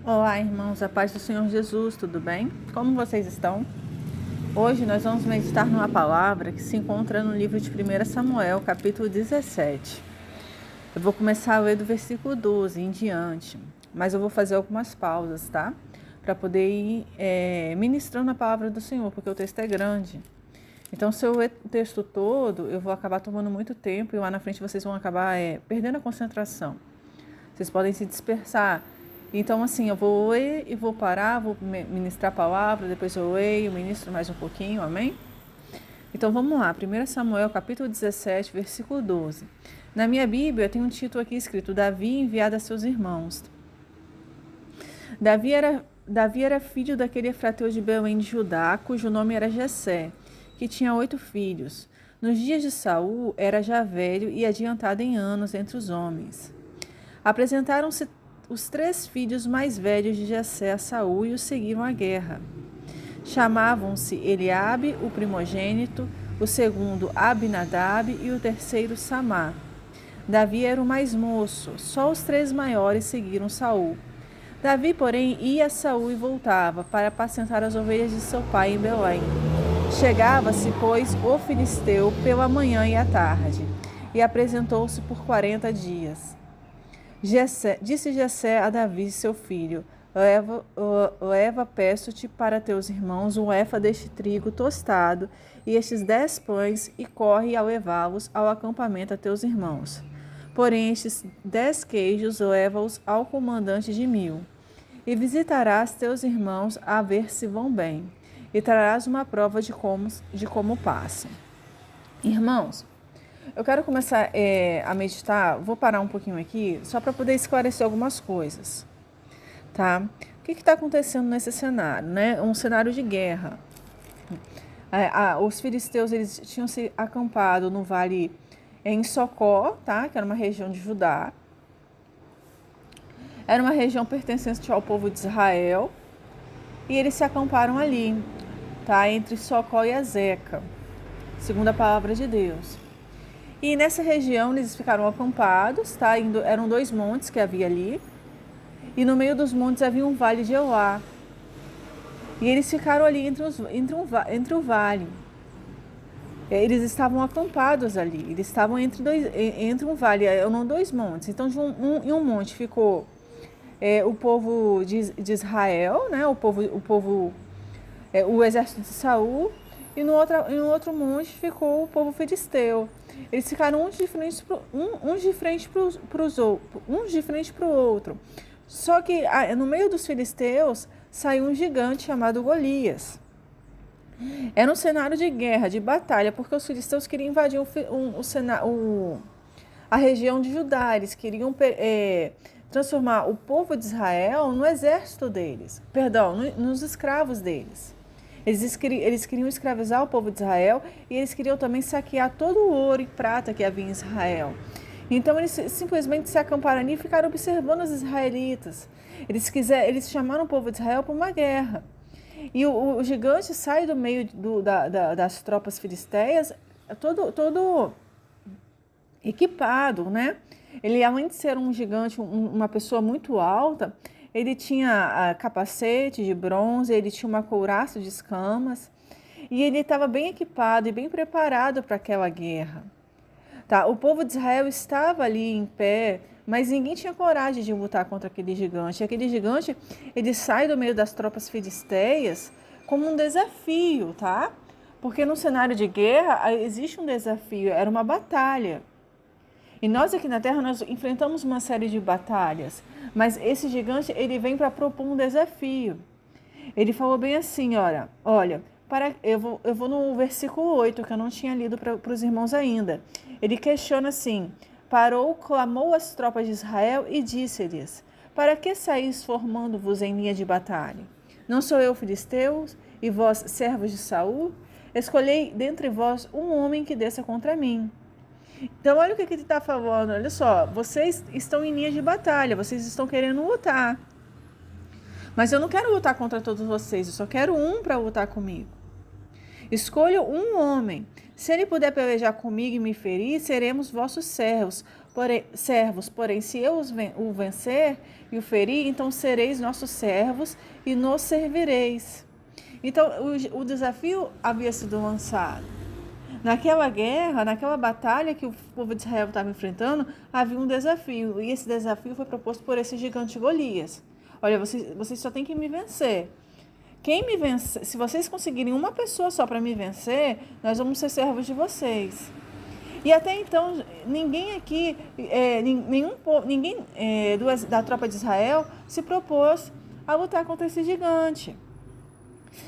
Olá, irmãos, a paz do Senhor Jesus, tudo bem? Como vocês estão? Hoje nós vamos meditar numa palavra que se encontra no livro de 1 Samuel, capítulo 17. Eu vou começar a ler do versículo 12 em diante, mas eu vou fazer algumas pausas, tá? Para poder ir ministrando a palavra do Senhor, porque o texto é grande. Então, se eu ler o texto todo, eu vou acabar tomando muito tempo e lá na frente vocês vão acabar perdendo a concentração. Vocês podem se dispersar. Então, assim, eu vou ler e vou parar, vou ministrar a palavra, depois eu leio, ministro mais um pouquinho, amém? Então, vamos lá, 1 Samuel, capítulo 17, versículo 12. Na minha Bíblia, tem um título aqui escrito, Davi enviado a seus irmãos. Davi era filho daquele efrateu de Belém de Judá, cujo nome era Jessé, que tinha 8 filhos. Nos dias de Saul, era já velho e adiantado em anos entre os homens. Apresentaram-se os 3 filhos mais velhos de Jessé a Saul e o seguiram à guerra. Chamavam-se Eliabe, o primogênito, o segundo Abinadab e o terceiro Samá. Davi era o mais moço, só os 3 maiores seguiram Saul. Davi, porém, ia a Saul e voltava para apacentar as ovelhas de seu pai em Belém. Chegava-se, pois, o filisteu pela manhã e à tarde, e apresentou-se por 40 dias. Disse Jessé a Davi, seu filho, leva peço-te para teus irmãos um efa deste trigo tostado e estes 10 pães e corre a levá-los ao acampamento a teus irmãos. Porém, estes 10 queijos leva-os ao comandante de 1000. E visitarás teus irmãos a ver se vão bem, e trarás uma prova de como passam. Irmãos, eu quero começar a meditar, vou parar um pouquinho aqui, só para poder esclarecer algumas coisas, tá? O que está acontecendo nesse cenário, né? Um cenário de guerra. Os filisteus, eles tinham se acampado no vale em Socó, tá? Que era uma região de Judá. Era uma região pertencente ao povo de Israel. E eles se acamparam ali, tá? Entre Socó e Azeca, segundo a palavra de Deus. E nessa região eles ficaram acampados, tá? Eram 2 montes que havia ali. E no meio dos montes havia um vale de Elá. E eles ficaram ali entre o vale. Eles estavam acampados ali. Eles estavam entre um vale, eram 2 montes. Então, em um monte ficou o povo de Israel, né? O exército de Saul. E no outro monte ficou o povo filisteu. Eles ficaram uns de frente para o outro. Só que no meio dos filisteus saiu um gigante chamado Golias. Era um cenário de guerra, de batalha, porque os filisteus queriam invadir a região de Judá. Eles queriam transformar o povo de Israel no exército deles, nos escravos deles. Eles queriam escravizar o povo de Israel e eles queriam também saquear todo o ouro e prata que havia em Israel. Então eles simplesmente se acamparam ali e ficaram observando os israelitas. Eles chamaram o povo de Israel para uma guerra. E o gigante sai do meio das tropas filisteias todo equipado, né? Ele, além de ser um gigante, uma pessoa muito alta, ele tinha capacete de bronze, ele tinha uma couraça de escamas e ele estava bem equipado e bem preparado para aquela guerra. Tá? O povo de Israel estava ali em pé, mas ninguém tinha coragem de lutar contra aquele gigante. E aquele gigante, ele sai do meio das tropas filisteias como um desafio, tá? Porque no cenário de guerra existe um desafio, era uma batalha. E nós aqui na Terra, nós enfrentamos uma série de batalhas, mas esse gigante, ele vem para propor um desafio. Ele falou bem assim, olha, eu vou no versículo 8, que eu não tinha lido para os irmãos ainda. Ele questiona assim, clamou as tropas de Israel e disse-lhes, para que saís formando-vos em linha de batalha? Não sou eu filisteus e vós servos de Saul? Escolhei dentre vós um homem que desça contra mim. Então, olha o que ele está falando. Olha só, vocês estão em linha de batalha, vocês estão querendo lutar. Mas eu não quero lutar contra todos vocês, eu só quero um para lutar comigo. Escolho um homem. Se ele puder pelejar comigo e me ferir, seremos vossos servos. porém, se eu o vencer e o ferir, então sereis nossos servos e nos servireis. Então, o desafio havia sido lançado. Naquela guerra, naquela batalha que o povo de Israel estava enfrentando, havia um desafio. E esse desafio foi proposto por esse gigante Golias. Olha, vocês só têm que me vencer. Quem me vencer, se vocês conseguirem uma pessoa só para me vencer, nós vamos ser servos de vocês. E até então, ninguém aqui, ninguém da tropa de Israel se propôs a lutar contra esse gigante.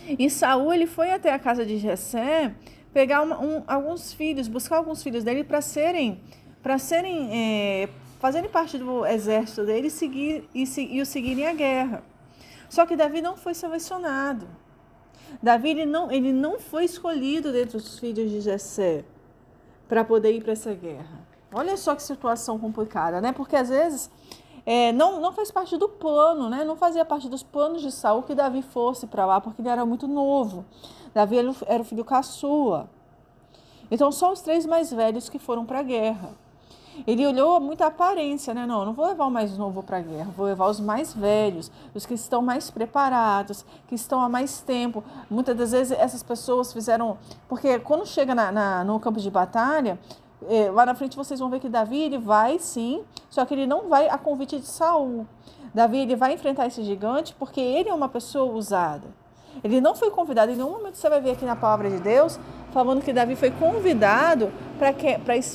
E Saul, ele foi até a casa de Jessé pegar alguns filhos, buscar alguns filhos dele para fazerem parte do exército dele e o seguirem à guerra. Só que Davi não foi selecionado. Davi ele não foi escolhido dentre os filhos de Jessé para poder ir para essa guerra. Olha só que situação complicada, né? Porque às vezes não faz parte do plano, né? Não fazia parte dos planos de Saul que Davi fosse para lá, porque ele era muito novo. Davi era o filho caçula. Então, só os 3 mais velhos que foram para a guerra. Ele olhou muita aparência, né? Não vou levar o mais novo para a guerra, vou levar os mais velhos, os que estão mais preparados, que estão há mais tempo. Muitas das vezes essas pessoas fizeram... Porque quando chega no campo de batalha, lá na frente vocês vão ver que Davi, ele vai sim, só que ele não vai a convite de Saul. Davi, ele vai enfrentar esse gigante porque ele é uma pessoa usada. Ele não foi convidado, em nenhum momento você vai ver aqui na palavra de Deus, falando que Davi foi convidado para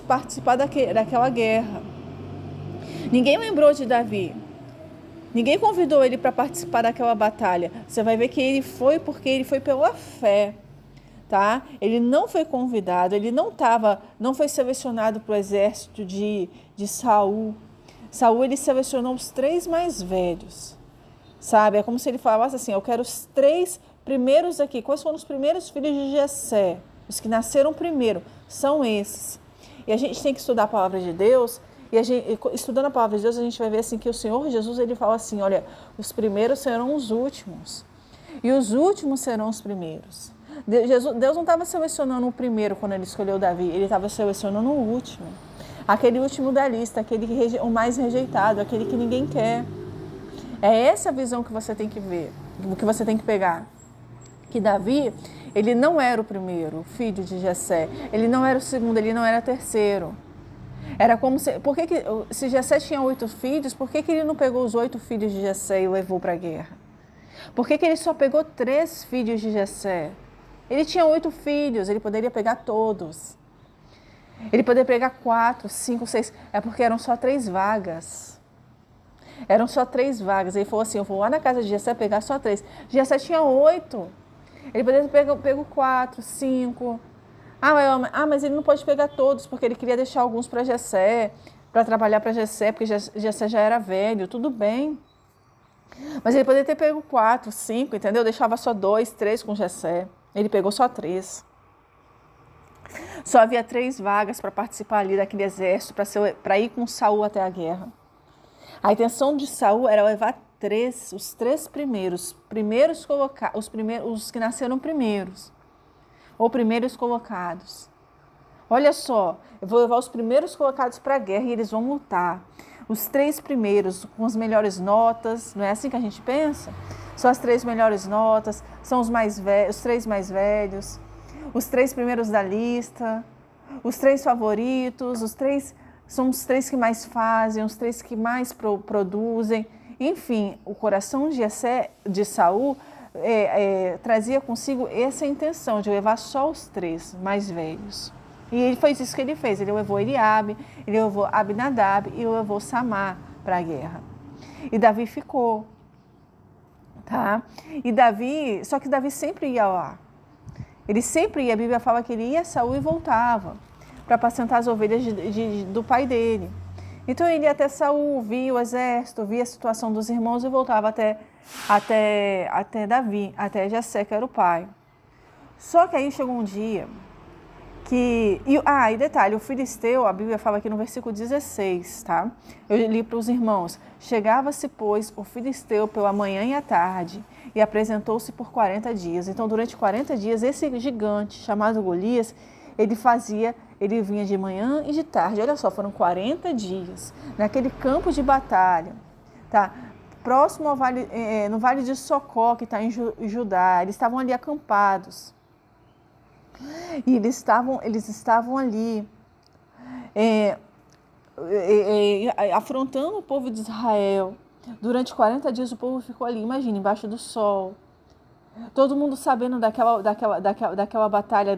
participar daquela guerra. Ninguém lembrou de Davi. Ninguém convidou ele para participar daquela batalha. Você vai ver que ele foi porque ele foi pela fé. Tá? Ele não foi convidado, ele não foi selecionado para o exército de Saul. Saul, ele selecionou os 3 mais velhos. Sabe? É como se ele falasse assim, eu quero os 3 primeiros aqui. Quais foram os primeiros filhos de Jessé? Os que nasceram primeiro, são esses. E a gente tem que estudar a palavra de Deus, e estudando a palavra de Deus, a gente vai ver assim que o Senhor Jesus, ele fala assim, olha, os primeiros serão os últimos, e os últimos serão os primeiros. Deus não estava selecionando o primeiro quando ele escolheu Davi, ele estava selecionando o último. Aquele último da lista, o mais rejeitado, aquele que ninguém quer. É essa a visão que você tem que ver, que você tem que pegar. Que Davi, ele não era o primeiro filho de Jessé, ele não era o segundo, ele não era o terceiro. Era como se Jessé tinha 8 filhos, por que ele não pegou os 8 filhos de Jessé e levou para a guerra? Por que ele só pegou 3 filhos de Jessé? Ele tinha 8 filhos, ele poderia pegar todos. Ele poderia pegar 4, 5, 6, é porque eram só 3 vagas. Eram só 3 vagas. Ele falou assim, eu vou lá na casa de Jessé pegar só 3. Jessé tinha 8. Ele poderia ter pego 4, 5. Mas ele não pode pegar todos, porque ele queria deixar alguns para Jessé, para trabalhar para Jessé, porque Jessé já era velho, tudo bem. Mas ele poderia ter pego 4, 5, entendeu? Deixava só 2, 3 com Jessé. Ele pegou só 3. Só havia 3 vagas para participar ali daquele exército, para ir com Saul até a guerra. A intenção de Saul era levar os 3 primeiros os que nasceram primeiros, ou primeiros colocados. Olha só, eu vou levar os primeiros colocados para a guerra e eles vão lutar. Os 3 primeiros com as melhores notas, não é assim que a gente pensa? São as 3 melhores notas, são os 3 mais velhos, os 3 primeiros da lista, os 3 favoritos, são os 3 que mais fazem, os 3 que mais produzem. Enfim, o coração de Saul trazia consigo essa intenção de levar só os 3 mais velhos. E foi isso que ele fez. Ele levou Eliabe, ele levou Abinadab e levou Samar para a guerra. E Davi ficou. Tá? Só que Davi sempre ia lá. Ele sempre ia, a Bíblia fala que ele ia a Saul e voltava para apacentar as ovelhas do pai dele. Então ele ia até Saul, via o exército, via a situação dos irmãos e voltava até Davi, até Jessé, que era o pai. Só que aí chegou um dia que... E detalhe, o filisteu, a Bíblia fala aqui no versículo 16, tá? Eu li para os irmãos. Chegava-se, pois, o filisteu pela manhã e à tarde e apresentou-se por 40 dias. Então, durante 40 dias, esse gigante chamado Golias, ele fazia Ele vinha de manhã e de tarde. Olha só, foram 40 dias naquele campo de batalha, tá? Próximo ao vale, no Vale de Socó, que está em Judá. Eles estavam ali acampados. E eles estavam ali afrontando o povo de Israel. Durante 40 dias o povo ficou ali, imagina, embaixo do sol. Todo mundo sabendo daquela batalha,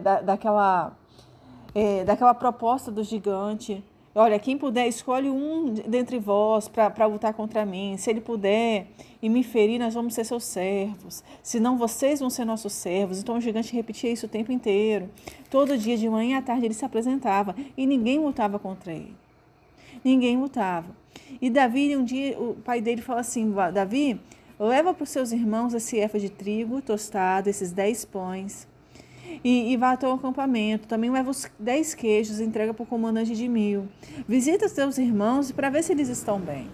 daquela proposta do gigante. Olha, quem puder, escolhe um dentre vós para lutar contra mim. Se ele puder e me ferir, nós vamos ser seus servos. Senão vocês vão ser nossos servos. Então o gigante repetia isso o tempo inteiro. Todo dia, de manhã à tarde, ele se apresentava e ninguém lutava contra ele. Ninguém lutava. E Davi, um dia, o pai dele falou assim, Davi, leva para os seus irmãos esse efa de trigo tostado, esses 10 pães, e vá até o acampamento. Também leva os 10 queijos e entrega para o comandante de 1000. Visita os seus irmãos para ver se eles estão bem.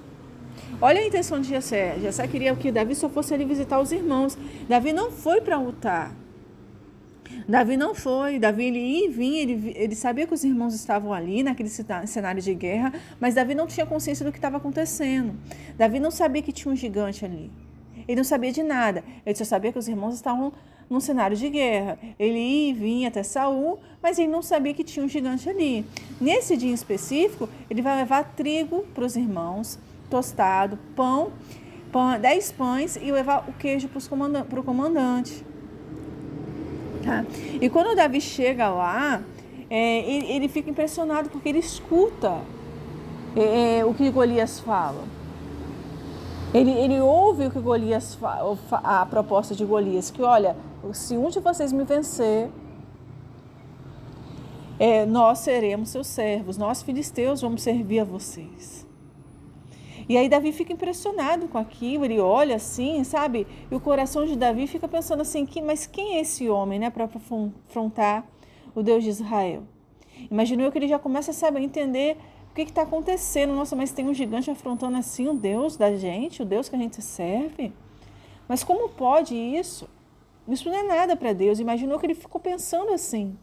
Olha a intenção de Jessé. Jessé queria que Davi só fosse ali visitar os irmãos. Davi não foi para lutar. Davi não foi. Davi ele ia e vinha, ele sabia que os irmãos estavam ali naquele cenário de guerra, mas Davi não tinha consciência do que estava acontecendo. Davi não sabia que tinha um gigante ali. Ele não sabia de nada. Ele só sabia que os irmãos estavam num cenário de guerra. Ele ia e vinha até Saul, mas ele não sabia que tinha um gigante ali. Nesse dia em específico, ele vai levar trigo para os irmãos, tostado, pão, 10 pães e levar o queijo para o comandante. Tá? E quando Davi chega lá, ele fica impressionado porque ele escuta o que Golias fala. Ele ouve o que Golias fala, a proposta de Golias, que olha, se um de vocês me vencer, nós seremos seus servos, nós filisteus vamos servir a vocês. E aí Davi fica impressionado com aquilo, ele olha assim, sabe? E o coração de Davi fica pensando assim, mas quem é esse homem, né, para afrontar o Deus de Israel? Imagino eu que ele já começa a saber, entender o que está acontecendo. Nossa, mas tem um gigante afrontando assim o Deus da gente, o Deus que a gente serve? Mas como pode isso? Isso não é nada para Deus. Imaginou que ele ficou pensando assim.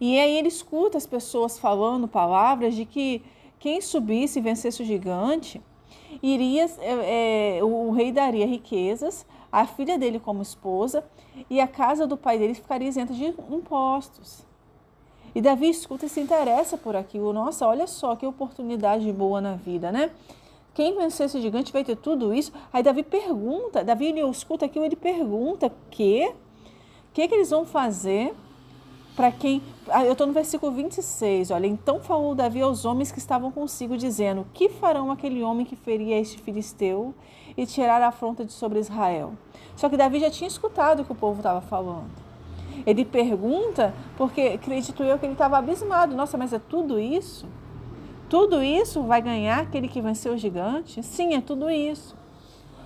E aí ele escuta as pessoas falando palavras de que quem subisse e vencesse o gigante, o rei daria riquezas, a filha dele como esposa, e a casa do pai dele ficaria isenta de impostos. E Davi escuta e se interessa por aquilo. Nossa, olha só que oportunidade boa na vida, né? Quem vencer esse gigante vai ter tudo isso. Aí Davi pergunta, ele escuta aquilo, ele pergunta o que eles vão fazer para quem... Eu estou no versículo 26, olha. Então falou Davi aos homens que estavam consigo, dizendo, que farão aquele homem que feria este filisteu e tirar a afronta de sobre Israel? Só que Davi já tinha escutado o que o povo estava falando. Ele pergunta porque acredito eu que ele estava abismado. Nossa, mas é tudo isso? Tudo isso vai ganhar aquele que venceu o gigante? Sim, é tudo isso.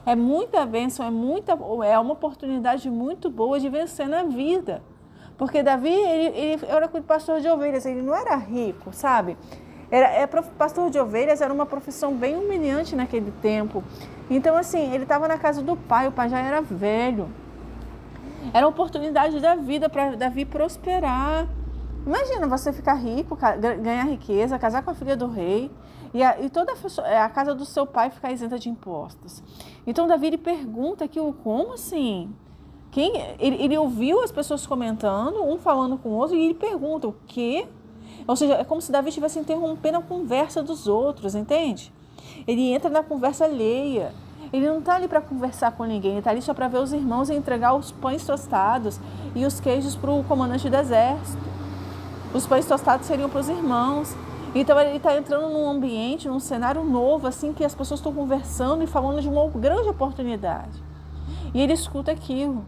É muita bênção, é uma oportunidade muito boa de vencer na vida. Porque Davi, ele era pastor de ovelhas, ele não era rico, sabe? Pastor de ovelhas era uma profissão bem humilhante naquele tempo. Então, assim, ele estava na casa do pai, o pai já era velho. Era a oportunidade da vida para Davi prosperar. Imagina você ficar rico, ganhar riqueza, casar com a filha do rei e toda a casa do seu pai ficar isenta de impostos. Então Davi ele pergunta aqui, como assim? Ele ouviu as pessoas comentando, um falando com o outro, e ele pergunta o quê? Ou seja, é como se Davi estivesse interrompendo a conversa dos outros, entende? Ele entra na conversa alheia. Ele não está ali para conversar com ninguém, ele está ali só para ver os irmãos e entregar os pães tostados e os queijos para o comandante do exército. Os pães tostados seriam para os irmãos. Então ele está entrando num ambiente, num cenário novo, assim, que as pessoas estão conversando e falando de uma grande oportunidade. E ele escuta aquilo.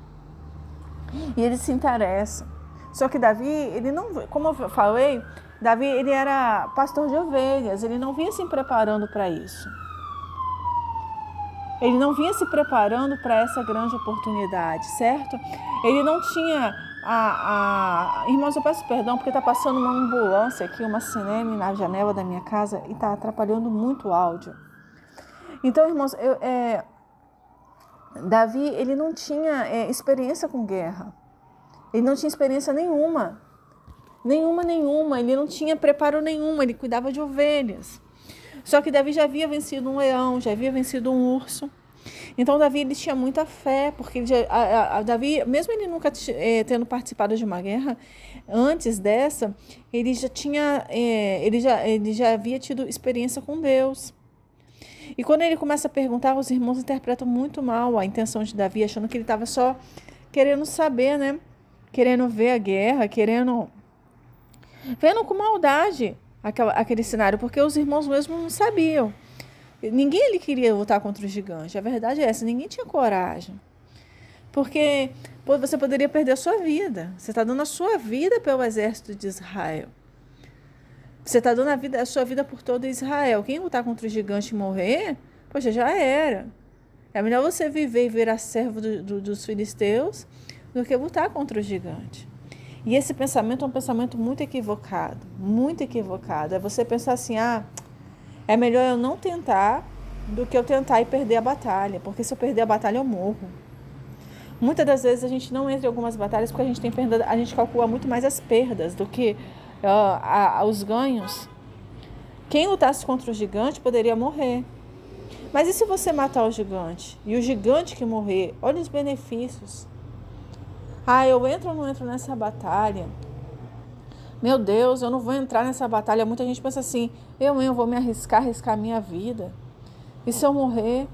E ele se interessa. Só que Davi, ele não, como eu falei, Davi ele era pastor de ovelhas, ele não vinha se preparando para isso. Ele não vinha se preparando para essa grande oportunidade, certo? Ele não tinha... Irmãos, eu peço perdão porque está passando uma ambulância aqui, uma sirene na janela da minha casa e está atrapalhando muito o áudio. Então, irmãos, Davi, ele não tinha experiência com guerra. Ele não tinha experiência nenhuma. Nenhuma. Ele não tinha preparo nenhum, ele cuidava de ovelhas. Só que Davi já havia vencido um leão, já havia vencido um urso. Então Davi ele tinha muita fé, porque Davi, mesmo ele nunca tendo participado de uma guerra, antes dessa, ele já havia tido experiência com Deus. E quando ele começa a perguntar, os irmãos interpretam muito mal a intenção de Davi, achando que ele estava só querendo saber, né? Querendo ver a guerra, vendo com maldade aquele cenário, porque os irmãos mesmo não sabiam. Ninguém ali queria lutar contra o gigante. A verdade é essa, ninguém tinha coragem. Porque você poderia perder a sua vida. Você está dando a sua vida pelo exército de Israel. Você está dando a sua vida por todo Israel. Quem lutar contra o gigante e morrer, poxa, já era. É melhor você viver e virar servo dos filisteus do que lutar contra o gigante. E esse pensamento é um pensamento muito equivocado. Muito equivocado. É você pensar assim, é melhor eu não tentar do que eu tentar e perder a batalha. Porque se eu perder a batalha, eu morro. Muitas das vezes a gente não entra em algumas batalhas porque a gente calcula muito mais as perdas do que os ganhos. Quem lutasse contra o gigante poderia morrer. Mas e se você matar o gigante? E o gigante que morrer? Olha os benefícios. Eu entro ou não entro nessa batalha? Meu Deus, eu não vou entrar nessa batalha. Muita gente pensa assim, eu vou me arriscar a minha vida. E se eu morrer?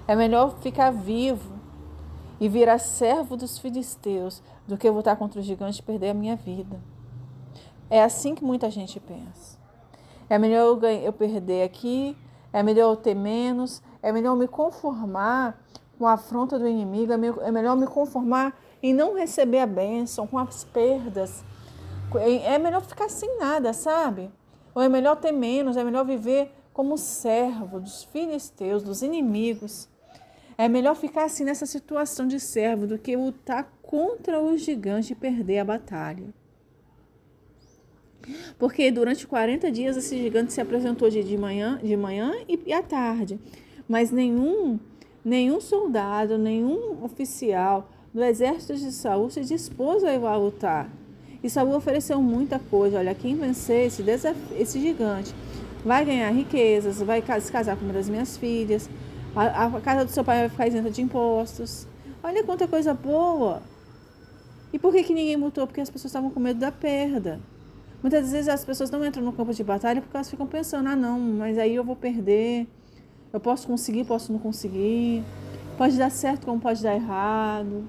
É melhor ficar vivo e virar servo dos filisteus do que eu lutar contra o gigante e perder a minha vida. É assim que muita gente pensa. É melhor eu perder aqui, é melhor eu ter menos, é melhor eu me conformar com a afronta do inimigo, é melhor eu me conformar em não receber a bênção, com as perdas. É melhor ficar sem nada, sabe? Ou é melhor ter menos, é melhor viver como servo dos filisteus, dos inimigos. É melhor ficar assim nessa situação de servo do que lutar contra o gigante e perder a batalha. Porque durante 40 dias esse gigante se apresentou de manhã e à tarde. Mas nenhum soldado, nenhum oficial do exército de Saul se dispôs a ir lá lutar. E Saul ofereceu muita coisa. Olha, quem vencer esse gigante vai ganhar riquezas, vai se casar com uma das minhas filhas, a casa do seu pai vai ficar isenta de impostos. Olha quanta coisa boa. E por que ninguém lutou? Porque as pessoas estavam com medo da perda. Muitas vezes as pessoas não entram no campo de batalha porque elas ficam pensando, não, mas aí eu vou perder, eu posso conseguir, posso não conseguir, pode dar certo como pode dar errado.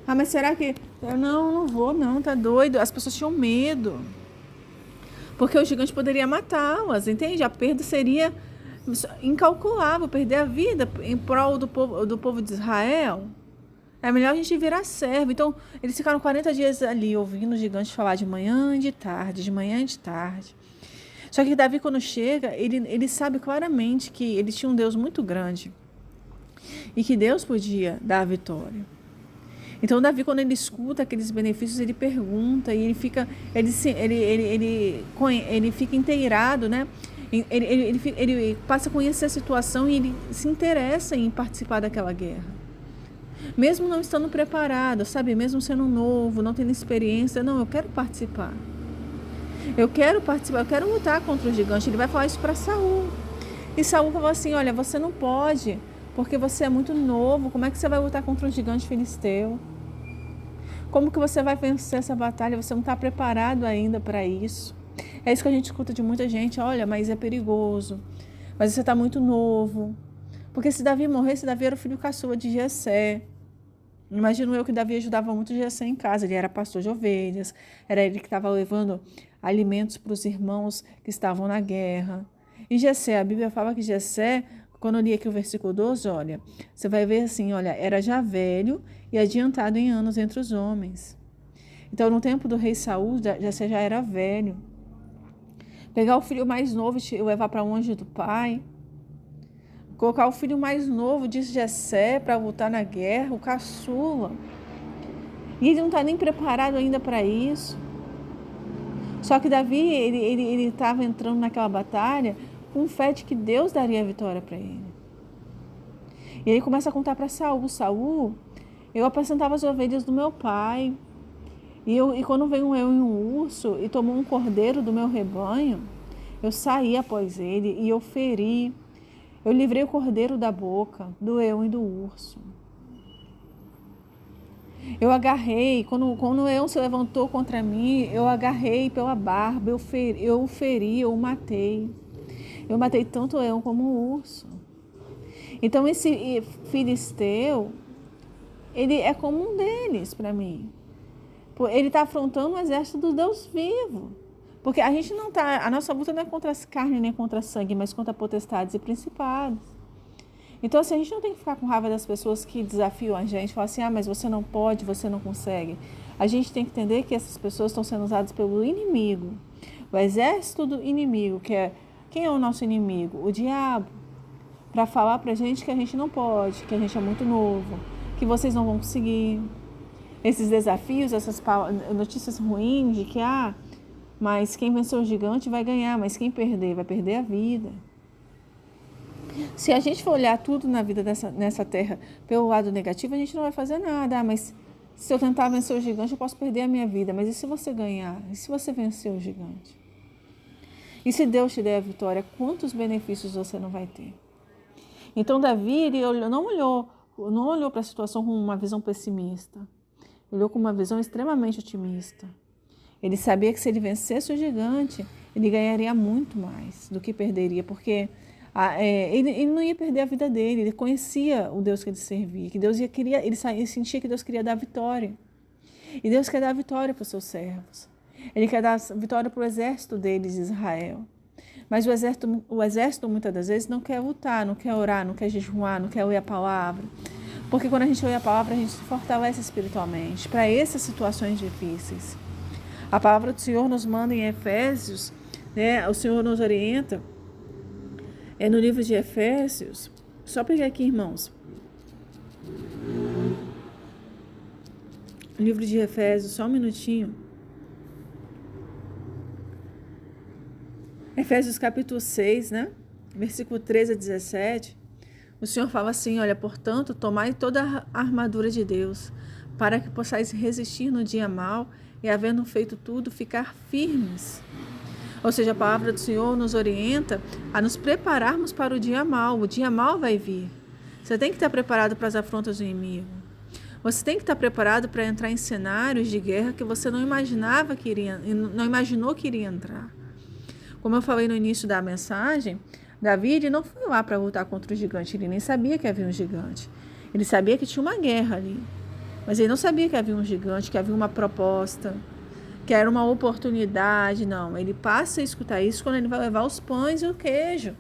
Mas será que... Não vou não, tá doido. As pessoas tinham medo. Porque o gigante poderia matá-las, entende? A perda seria incalculável, perder a vida em prol do povo de Israel. É melhor a gente virar servo. Então, eles ficaram 40 dias ali, ouvindo o gigante falar de manhã e de tarde, de manhã e de tarde. Só que Davi, quando chega, ele sabe claramente que ele tinha um Deus muito grande e que Deus podia dar a vitória. Então, Davi, quando ele escuta aqueles benefícios, ele pergunta e ele fica inteirado, né? Ele passa a conhecer a situação e ele se interessa em participar daquela guerra. Mesmo não estando preparado, sabe? Mesmo sendo novo, não tendo experiência, não, eu quero participar. Eu quero lutar contra o gigante. Ele vai falar isso para Saul. E Saul falou assim, olha, você não pode, porque você é muito novo. Como é que você vai lutar contra um gigante filisteu? Como que você vai vencer essa batalha? Você não está preparado ainda para isso. É isso que a gente escuta de muita gente. Olha, mas é perigoso. Mas você está muito novo. Porque se Davi morresse, Davi era o filho caçula de Jessé. Imagino eu que Davi ajudava muito Jessé em casa. Ele era pastor de ovelhas. Era ele que estava levando alimentos para os irmãos que estavam na guerra. E Jessé, a Bíblia fala que Jessé, quando eu li aqui o versículo 12, olha, você vai ver assim, olha, era já velho e adiantado em anos entre os homens. Então, no tempo do rei Saul, Jessé já era velho. Pegar o filho mais novo e levar para longe do pai. Colocar o filho mais novo de Jessé para lutar na guerra, o caçula. E ele não está nem preparado ainda para isso. Só que Davi, ele estava entrando naquela batalha com fé de que Deus daria a vitória para ele. E ele começa a contar para Saul, eu apacentava as ovelhas do meu pai. E quando veio um eu e um urso e tomou um cordeiro do meu rebanho, eu saí após ele e eu feri. Eu livrei o cordeiro da boca do eu e do urso. Eu agarrei, quando o leão se levantou contra mim, eu agarrei pela barba, eu o feri, eu o matei. Eu matei tanto o leão como o urso. Então esse filisteu, ele é como um deles para mim. Ele está afrontando o exército do Deus vivo. Porque a gente não está, a nossa luta não é contra as carnes nem contra sangue, mas contra potestades e principados. Então, assim, a gente não tem que ficar com raiva das pessoas que desafiam a gente, falar assim, mas você não pode, você não consegue. A gente tem que entender que essas pessoas estão sendo usadas pelo inimigo, o exército do inimigo, quem é o nosso inimigo? O diabo, para falar pra gente que a gente não pode, que a gente é muito novo, que vocês não vão conseguir. Esses desafios, essas notícias ruins de que, mas quem vencer o gigante vai ganhar, mas quem perder vai perder a vida. Se a gente for olhar tudo na vida nessa terra pelo lado negativo, a gente não vai fazer nada. Mas se eu tentar vencer o gigante, eu posso perder a minha vida. Mas e se você ganhar? E se você vencer o gigante? E se Deus te der a vitória, quantos benefícios você não vai ter? Então Davi, ele não olhou para a situação com uma visão pessimista. Ele olhou com uma visão extremamente otimista. Ele sabia que se ele vencesse o gigante, ele ganharia muito mais do que perderia, porque ele não ia perder a vida dele, ele conhecia o Deus que ele servia, que Deus ele sentia que Deus queria dar vitória. E Deus quer dar vitória para os seus servos. Ele quer dar vitória para o exército deles de Israel. Mas o exército muitas das vezes não quer lutar, não quer orar, não quer jejuar, não quer ler a palavra. Porque quando a gente lê a palavra, a gente se fortalece espiritualmente para essas situações difíceis. A palavra do Senhor nos manda em Efésios, o Senhor nos orienta, no livro de Efésios, só pegar aqui, irmãos. Livro de Efésios, só um minutinho. Efésios capítulo 6, versículo 13 a 17. O Senhor fala assim, olha, portanto, tomai toda a armadura de Deus, para que possais resistir no dia mau e, havendo feito tudo, ficar firmes. Ou seja, a palavra do Senhor nos orienta a nos prepararmos para o dia mau. O dia mau vai vir. Você tem que estar preparado para as afrontas do inimigo. Você tem que estar preparado para entrar em cenários de guerra que você não imaginou que iria entrar. Como eu falei no início da mensagem, Davi ele não foi lá para lutar contra o gigante, ele nem sabia que havia um gigante. Ele sabia que tinha uma guerra ali, mas ele não sabia que havia um gigante, que havia uma proposta, que era uma oportunidade. Não, ele passa a escutar isso quando ele vai levar os pães e o queijo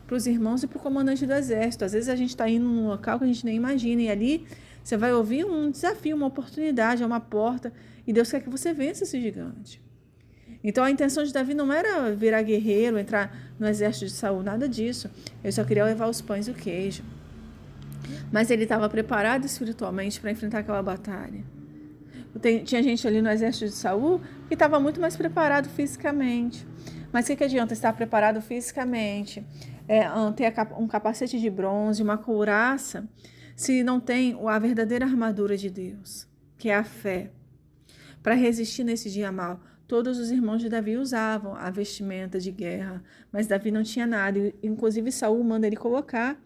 para os irmãos e para o comandante do exército. Às vezes a gente está indo num local que a gente nem imagina, e ali você vai ouvir um desafio, uma oportunidade, uma porta, e Deus quer que você vença esse gigante. Então a intenção de Davi não era virar guerreiro, entrar no exército de Saul, nada disso. Ele só queria levar os pães e o queijo. Mas ele estava preparado espiritualmente para enfrentar aquela batalha. Tinha gente ali no exército de Saul que estava muito mais preparado fisicamente. Mas o que adianta estar preparado fisicamente, ter um capacete de bronze, uma couraça, se não tem a verdadeira armadura de Deus, que é a fé, para resistir nesse dia mau? Todos os irmãos de Davi usavam a vestimenta de guerra, mas Davi não tinha nada. Inclusive, Saul manda ele colocar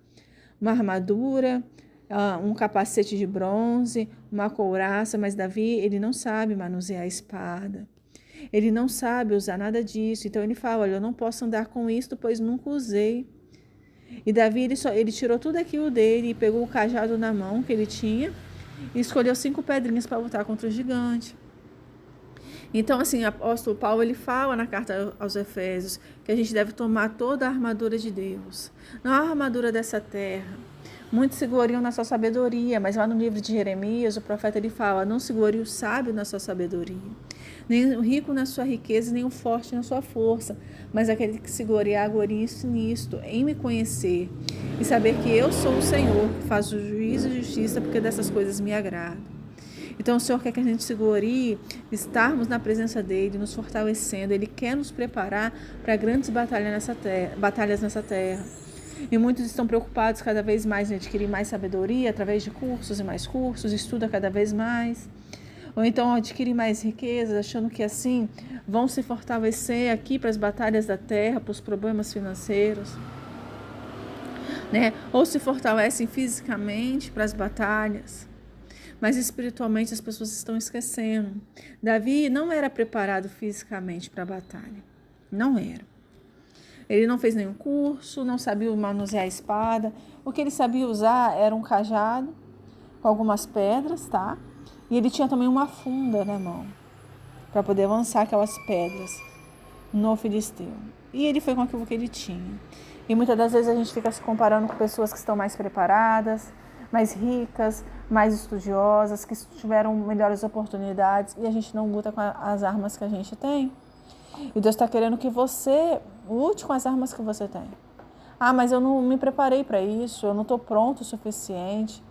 uma armadura, um capacete de bronze, uma couraça, mas Davi ele não sabe manusear a espada. Ele não sabe usar nada disso. Então ele fala, olha, eu não posso andar com isto, pois nunca usei. E Davi ele tirou tudo aquilo dele e pegou o cajado na mão que ele tinha e escolheu 5 pedrinhas para lutar contra o gigante. Então, assim, o apóstolo Paulo ele fala na carta aos Efésios que a gente deve tomar toda a armadura de Deus. Não a armadura dessa terra. Muitos se gloriam na sua sabedoria, mas lá no livro de Jeremias, o profeta ele fala, não se glorie o sábio na sua sabedoria, nem o rico na sua riqueza, nem o forte na sua força, mas aquele que se gloriar, glorie-se nisto, em me conhecer e saber que eu sou o Senhor, que faço juízo e justiça, porque dessas coisas me agrado. Então o Senhor quer que a gente se glorie, estarmos na presença dEle, nos fortalecendo. Ele quer nos preparar para grandes batalhas nessa terra. E muitos estão preocupados cada vez mais em adquirir mais sabedoria através de cursos e mais cursos, estuda cada vez mais. Ou então adquirir mais riquezas, achando que assim vão se fortalecer aqui para as batalhas da terra, para os problemas financeiros, né? Ou se fortalecem fisicamente para as batalhas, mas espiritualmente as pessoas estão esquecendo. Davi não era preparado fisicamente para a batalha, não era. Ele não fez nenhum curso, não sabia manusear a espada. O que ele sabia usar era um cajado com algumas pedras, tá? E ele tinha também uma funda na mão para poder lançar aquelas pedras no filisteu. E ele foi com aquilo que ele tinha. E muitas das vezes a gente fica se comparando com pessoas que estão mais preparadas, mais ricas, mais estudiosas, que tiveram melhores oportunidades e a gente não luta com as armas que a gente tem. E Deus está querendo que você lute com as armas que você tem. Ah, mas eu não me preparei para isso, eu não estou pronto o suficiente,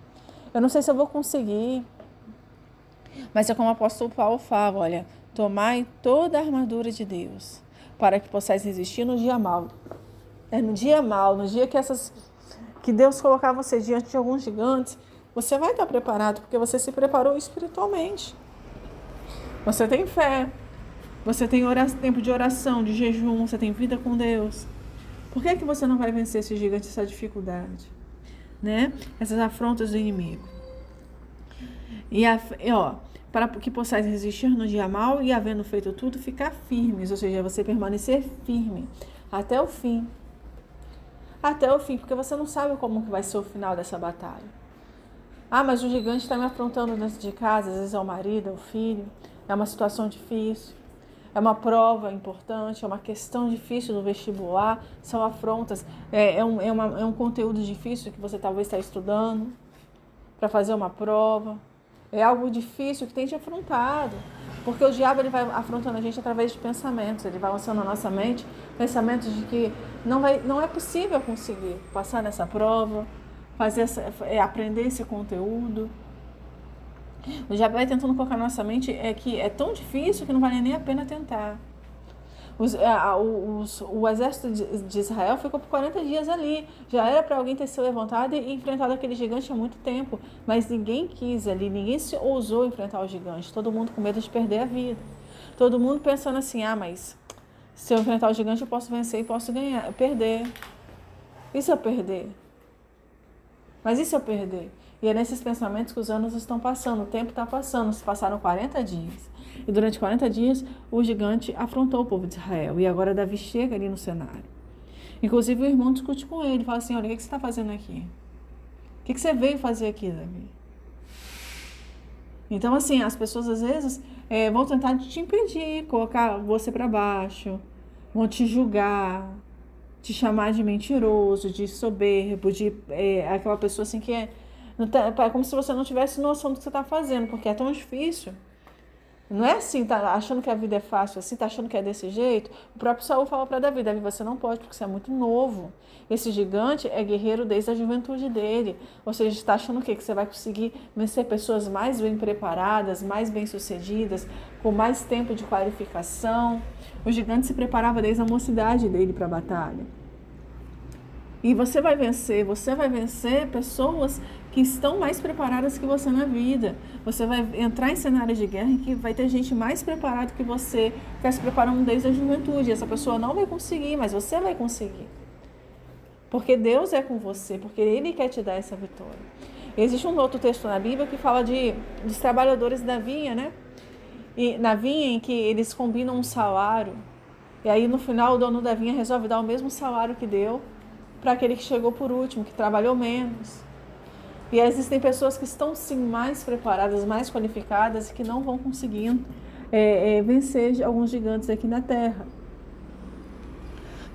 eu não sei se eu vou conseguir. Mas é como o apóstolo Paulo fala, olha, tomai toda a armadura de Deus, para que possais resistir no dia mau. No dia mau, no dia que Deus colocar você diante de alguns gigantes, você vai estar preparado, porque você se preparou espiritualmente. Você tem fé, você tem tempo de oração, de jejum, você tem vida com Deus. Por que você não vai vencer esse gigante, essa dificuldade? Né? Essas afrontas do inimigo. Para que possais resistir no dia mau e, havendo feito tudo, ficar firmes. Ou seja, você permanecer firme até o fim. Até o fim, porque você não sabe como que vai ser o final dessa batalha. Ah, mas o gigante está me afrontando dentro de casa, às vezes é o marido, é o filho, é uma situação difícil, é uma prova importante, é uma questão difícil no vestibular, são afrontas, é um conteúdo difícil que você talvez está estudando para fazer uma prova, é algo difícil que tem te afrontado, porque o diabo ele vai afrontando a gente através de pensamentos, ele vai lançando na nossa mente pensamentos de que não é possível conseguir passar nessa prova, aprender esse conteúdo. O diabo vai tentando colocar na nossa mente que é tão difícil que não vale nem a pena tentar. O exército de Israel ficou por 40 dias ali. Já era para alguém ter se levantado e enfrentado aquele gigante há muito tempo. Mas ninguém quis ali, ninguém se ousou enfrentar o gigante. Todo mundo com medo de perder a vida. Todo mundo pensando assim, mas se eu enfrentar o gigante eu posso vencer e posso perder. E se eu perder? Mas e se eu perder? E é nesses pensamentos que os anos estão passando, o tempo está passando, se passaram 40 dias. E durante 40 dias, o gigante afrontou o povo de Israel. E agora Davi chega ali no cenário. Inclusive o irmão discute com ele, fala assim, olha, o que você está fazendo aqui? O que você veio fazer aqui, Davi? Então, assim, as pessoas às vezes vão tentar te impedir, colocar você para baixo, vão te julgar, te chamar de mentiroso, de soberbo, de aquela pessoa assim que é como se você não tivesse noção do que você está fazendo, porque é tão difícil. Não é assim, tá achando que a vida é fácil assim, tá achando que é desse jeito. O próprio Saul fala para Davi, você não pode porque você é muito novo. Esse gigante é guerreiro desde a juventude dele. Ou seja, está achando o quê? Que você vai conseguir vencer pessoas mais bem preparadas, mais bem sucedidas, com mais tempo de qualificação. O gigante se preparava desde a mocidade dele para a batalha. E você vai vencer pessoas que estão mais preparadas que você na vida. Você vai entrar em cenários de guerra em que vai ter gente mais preparada que você, que está se preparando desde a juventude. Essa pessoa não vai conseguir, mas você vai conseguir. Porque Deus é com você, porque Ele quer te dar essa vitória. Existe um outro texto na Bíblia que fala dos trabalhadores da vinha, né? E na vinha em que eles combinam um salário. E aí no final o dono da vinha resolve dar o mesmo salário que deu para aquele que chegou por último, que trabalhou menos. E existem pessoas que estão sim mais preparadas, mais qualificadas e que não vão conseguindo vencer alguns gigantes aqui na Terra.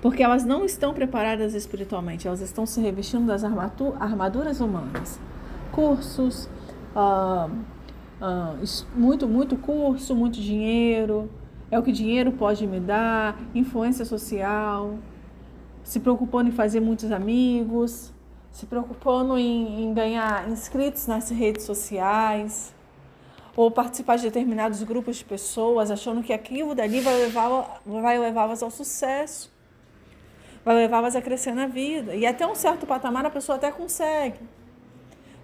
Porque elas não estão preparadas espiritualmente, elas estão se revestindo das armaduras humanas. Cursos, muito curso, muito dinheiro, é o que dinheiro pode me dar, influência social, se preocupando em fazer muitos amigos, se preocupando em ganhar inscritos nas redes sociais, ou participar de determinados grupos de pessoas, achando que aquilo dali vai levá-las ao sucesso, vai levá-las a crescer na vida. E até um certo patamar a pessoa até consegue.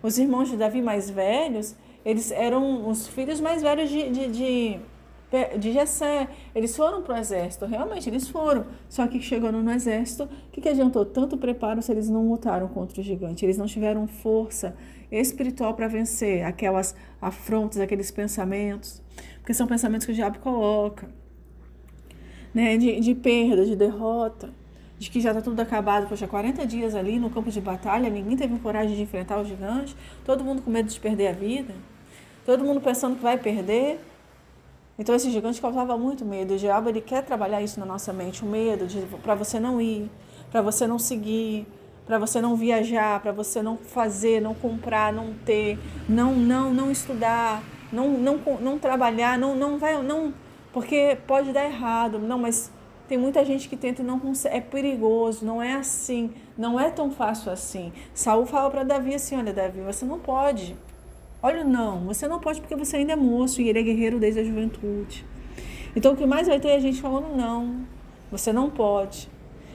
Os irmãos de Davi mais velhos, Eles eram os filhos mais velhos de Jessé. Eles foram para o exército, realmente eles foram. Só que chegando no exército, o que adiantou tanto preparo se eles não lutaram contra o gigante? Eles não tiveram força espiritual para vencer aquelas afrontas, aqueles pensamentos, porque são pensamentos que o diabo coloca, né? De perda, de derrota, de que já está tudo acabado. Poxa, 40 dias ali no campo de batalha, ninguém teve coragem de enfrentar o gigante, todo mundo com medo de perder a vida, todo mundo pensando que vai perder. Então esse gigante causava muito medo. O diabo, ele quer trabalhar isso na nossa mente, o medo para você não ir, para você não seguir, para você não viajar, para você não fazer, não comprar, não ter, não estudar, não trabalhar, não, porque pode dar errado. Não, mas tem muita gente que tenta e não consegue, é perigoso, não é assim, não é tão fácil assim. Saul fala para Davi assim: olha, Davi, você não pode. Olha, não, você não pode porque você ainda é moço e ele é guerreiro desde a juventude. Então o que mais vai ter é a gente falando: não, você não pode.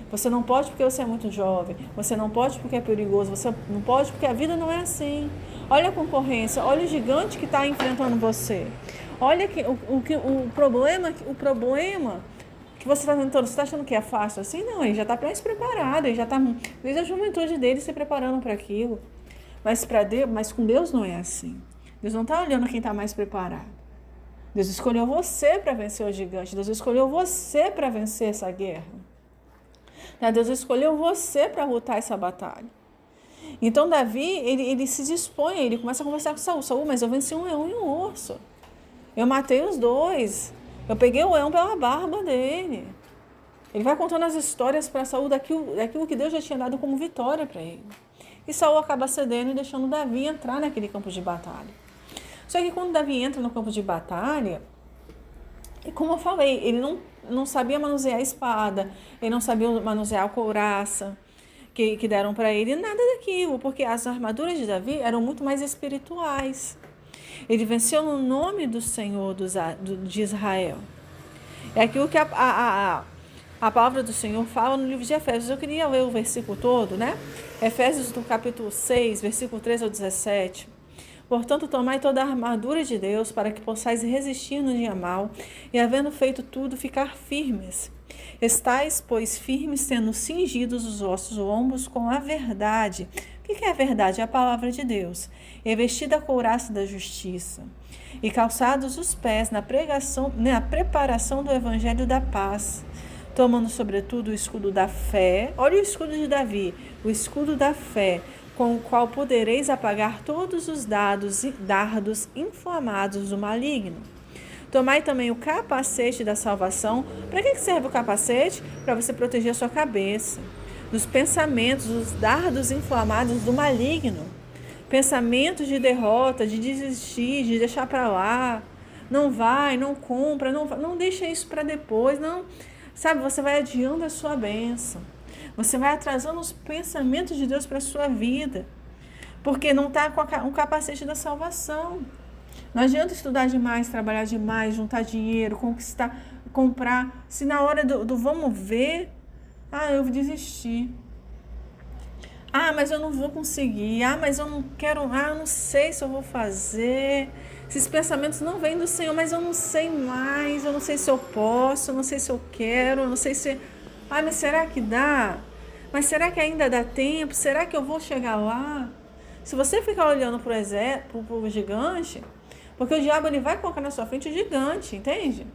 Você não pode porque você é muito jovem. Você não pode porque é perigoso. Você não pode porque a vida não é assim. Olha a concorrência, olha o gigante que está enfrentando você. Olha o problema que você está tentando. Você está achando que é fácil assim? Não, ele já está mais preparado. Ele já está desde a juventude dele se preparando para aquilo. Mas com Deus não é assim. Deus não está olhando quem está mais preparado. Deus escolheu você para vencer o gigante. Deus escolheu você para vencer essa guerra. Deus escolheu você para lutar essa batalha. Então Davi, ele se dispõe, ele começa a conversar com Saul. Saul, mas eu venci um leão e um urso. Eu matei os dois. Eu peguei o leão pela barba dele. Ele vai contando as histórias para Saul daquilo que Deus já tinha dado como vitória para ele. E Saul acaba cedendo e deixando Davi entrar naquele campo de batalha. Só que quando Davi entra no campo de batalha, e como eu falei, ele não sabia manusear a espada, ele não sabia manusear a couraça que deram para ele, nada daquilo, porque as armaduras de Davi eram muito mais espirituais. Ele venceu no nome do Senhor de Israel. É aquilo que a palavra do Senhor fala no livro de Efésios. Eu queria ler o versículo todo, né? Efésios do capítulo 6, versículo 13 ao 17. Portanto, tomai toda a armadura de Deus para que possais resistir no dia mau e, havendo feito tudo, ficar firmes. Estais, pois, firmes, tendo cingidos os vossos lombos com a verdade. O que é a verdade? É a palavra de Deus. E vestida a couraça da justiça. E calçados os pés na preparação do evangelho da paz. Tomando, sobretudo, o escudo da fé. Olha o escudo de Davi. O escudo da fé, com o qual podereis apagar todos os dardos inflamados do maligno. Tomai também o capacete da salvação. Para que serve o capacete? Para você proteger a sua cabeça dos pensamentos, dos dardos inflamados do maligno. Pensamentos de derrota, de desistir, de deixar para lá. Não vai, não compra, não deixa isso para depois. Não, sabe, você vai adiando a sua bênção. Você vai atrasando os pensamentos de Deus para a sua vida. Porque não está com um capacete da salvação. Não adianta estudar demais, trabalhar demais, juntar dinheiro, conquistar, comprar. Se na hora do vamos ver, eu desisti. Mas eu não vou conseguir. Mas eu não quero. Eu não sei se eu vou fazer. Esses pensamentos não vêm do Senhor, mas eu não sei mais. Eu não sei se eu posso, eu não sei se eu quero, eu não sei se... mas será que dá? Mas será que ainda dá tempo? Será que eu vou chegar lá? Se você ficar olhando para o gigante, porque o diabo ele vai colocar na sua frente o gigante, entende?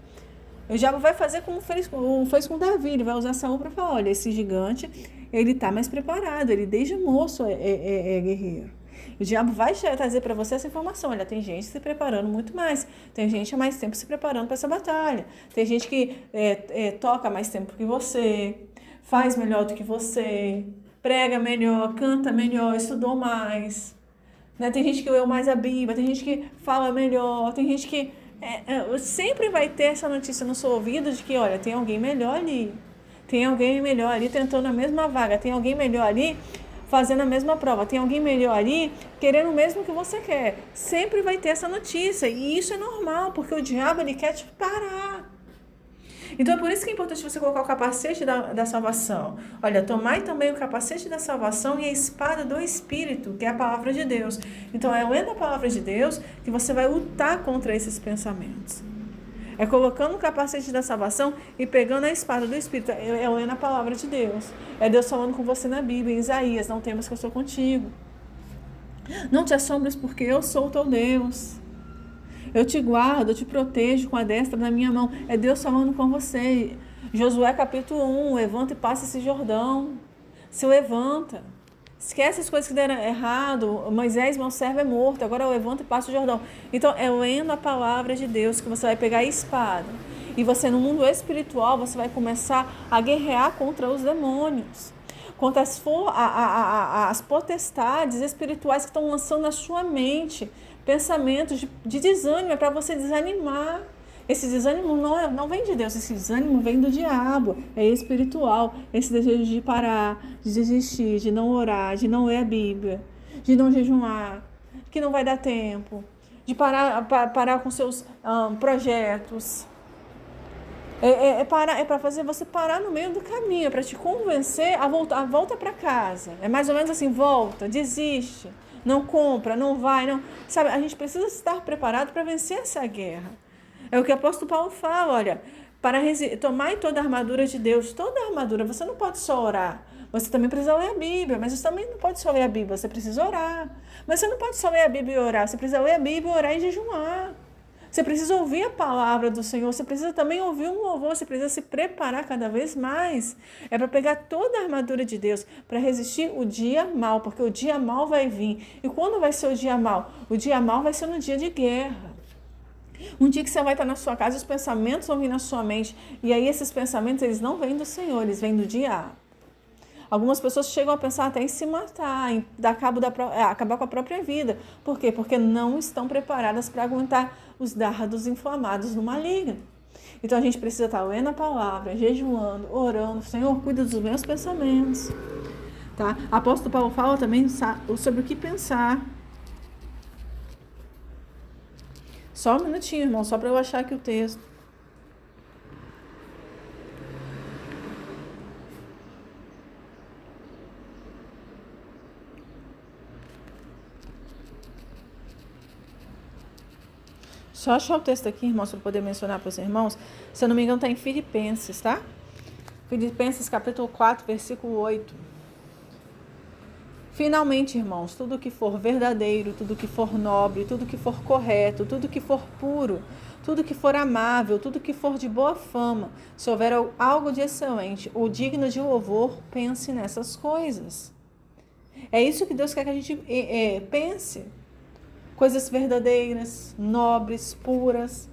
O diabo vai fazer como fez com Davi, ele vai usar Saul para falar: olha, esse gigante, ele está mais preparado, ele desde moço é guerreiro. O diabo vai trazer para você essa informação: olha, tem gente se preparando muito mais, tem gente há mais tempo se preparando para essa batalha, tem gente que toca mais tempo que você, faz melhor do que você, prega melhor, canta melhor, estudou mais, né? Tem gente que leu mais a Bíblia, tem gente que fala melhor, tem gente que... sempre vai ter essa notícia no seu ouvido de que, olha, tem alguém melhor ali, tem alguém melhor ali tentando a mesma vaga, tem alguém melhor ali fazendo a mesma prova, tem alguém melhor ali querendo o mesmo que você quer. Sempre vai ter essa notícia, e isso é normal, porque o diabo ele quer te parar. Então é por isso que é importante você colocar o capacete da salvação. Olha, tomai também o capacete da salvação e a espada do Espírito, que é a palavra de Deus. Então é lendo a palavra de Deus que você vai lutar contra esses pensamentos. É colocando o capacete da salvação e pegando a espada do Espírito. É lendo a palavra de Deus. É Deus falando com você na Bíblia, em Isaías, não temas que eu sou contigo. Não te assombres porque eu sou o teu Deus. Eu te guardo, eu te protejo com a destra da minha mão. É Deus falando com você. Josué capítulo 1, levanta e passa esse Jordão. Se levanta. Esquece as coisas que deram errado. Moisés, meu servo, é morto. Agora levanta e passa o Jordão. Então, é lendo a palavra de Deus que você vai pegar a espada. E você, no mundo espiritual, você vai começar a guerrear contra os demônios. Contra as potestades espirituais que estão lançando na sua mente pensamentos de desânimo. É para você desanimar. Esse desânimo não vem de Deus, esse desânimo vem do diabo, é espiritual. Esse desejo de parar, de desistir, de não orar, de não ler a Bíblia, de não jejuar, que não vai dar tempo, de parar com seus projetos. É para fazer você parar no meio do caminho, é para te convencer a volta para casa. É mais ou menos assim, volta, desiste, não compra, não vai, não. Sabe, a gente precisa estar preparado para vencer essa guerra. É o que o apóstolo Paulo fala, olha, tomar toda a armadura de Deus, toda a armadura, você não pode só orar, você também precisa ler a Bíblia, mas você também não pode só ler a Bíblia, você precisa orar. Mas você não pode só ler a Bíblia e orar, você precisa ler a Bíblia, orar e jejuar. Você precisa ouvir a palavra do Senhor, você precisa também ouvir um louvor, você precisa se preparar cada vez mais. É para pegar toda a armadura de Deus, para resistir o dia mau, porque o dia mau vai vir. E quando vai ser o dia mau? O dia mau vai ser no dia de guerra. Um dia que você vai estar na sua casa, os pensamentos vão vir na sua mente. E aí esses pensamentos, eles não vêm do Senhor, eles vêm do diabo. Algumas pessoas chegam a pensar até em se matar, em acabar com a própria vida. Por quê? Porque não estão preparadas para aguentar os dardos inflamados do maligno. Então a gente precisa estar lendo a palavra, jejuando, orando. Senhor, cuida dos meus pensamentos. Tá? Apóstolo Paulo fala também sobre o que pensar. Só um minutinho, irmão, só para eu achar aqui o texto. Só achar o texto aqui, irmãos, para poder mencionar para os irmãos. Se eu não me engano, está em Filipenses, tá? Filipenses capítulo 4, versículo 8. Finalmente, irmãos, tudo que for verdadeiro, tudo que for nobre, tudo que for correto, tudo que for puro, tudo que for amável, tudo que for de boa fama, se houver algo de excelente ou digno de louvor, pense nessas coisas. É isso que Deus quer que a gente pense. Coisas verdadeiras, nobres, puras.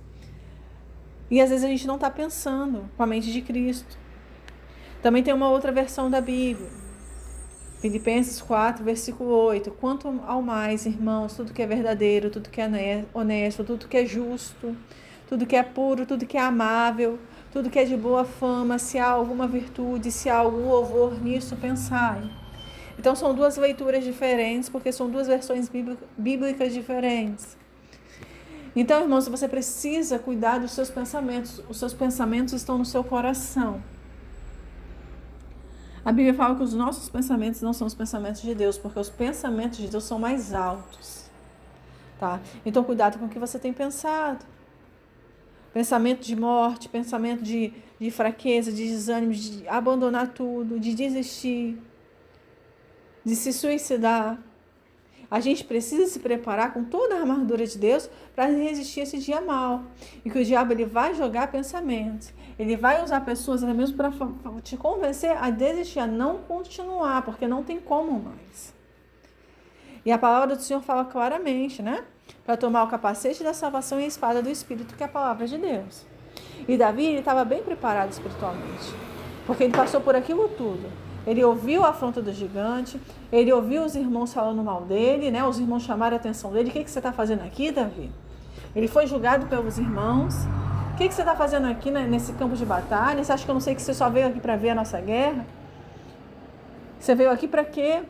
E às vezes a gente não está pensando com a mente de Cristo. Também tem uma outra versão da Bíblia. Filipenses 4, versículo 8. Quanto ao mais, irmãos, tudo que é verdadeiro, tudo que é honesto, tudo que é justo, tudo que é puro, tudo que é amável, tudo que é de boa fama, se há alguma virtude, se há algum louvor, nisso pensai. Então são duas leituras diferentes, porque são duas versões bíblicas diferentes. Então, irmãos, você precisa cuidar dos seus pensamentos. Os seus pensamentos estão no seu coração. A Bíblia fala que os nossos pensamentos não são os pensamentos de Deus, porque os pensamentos de Deus são mais altos. Tá? Então, cuidado com o que você tem pensado. Pensamento de morte, pensamento de fraqueza, de desânimo, de abandonar tudo, de desistir, de se suicidar. A gente precisa se preparar com toda a armadura de Deus para resistir a esse dia mau. E que o diabo ele vai jogar pensamentos. Ele vai usar pessoas até mesmo para te convencer a desistir, a não continuar, porque não tem como mais. E a palavra do Senhor fala claramente, né? Para tomar o capacete da salvação e a espada do Espírito, que é a palavra de Deus. E Davi, ele estava bem preparado espiritualmente, porque ele passou por aquilo tudo. Ele ouviu a afronta do gigante, ele ouviu os irmãos falando mal dele, né? Os irmãos chamaram a atenção dele. O que você está fazendo aqui, Davi? Ele foi julgado pelos irmãos. O que você está fazendo aqui nesse campo de batalha? Você acha que eu não sei que você só veio aqui para ver a nossa guerra? Você veio aqui para quê?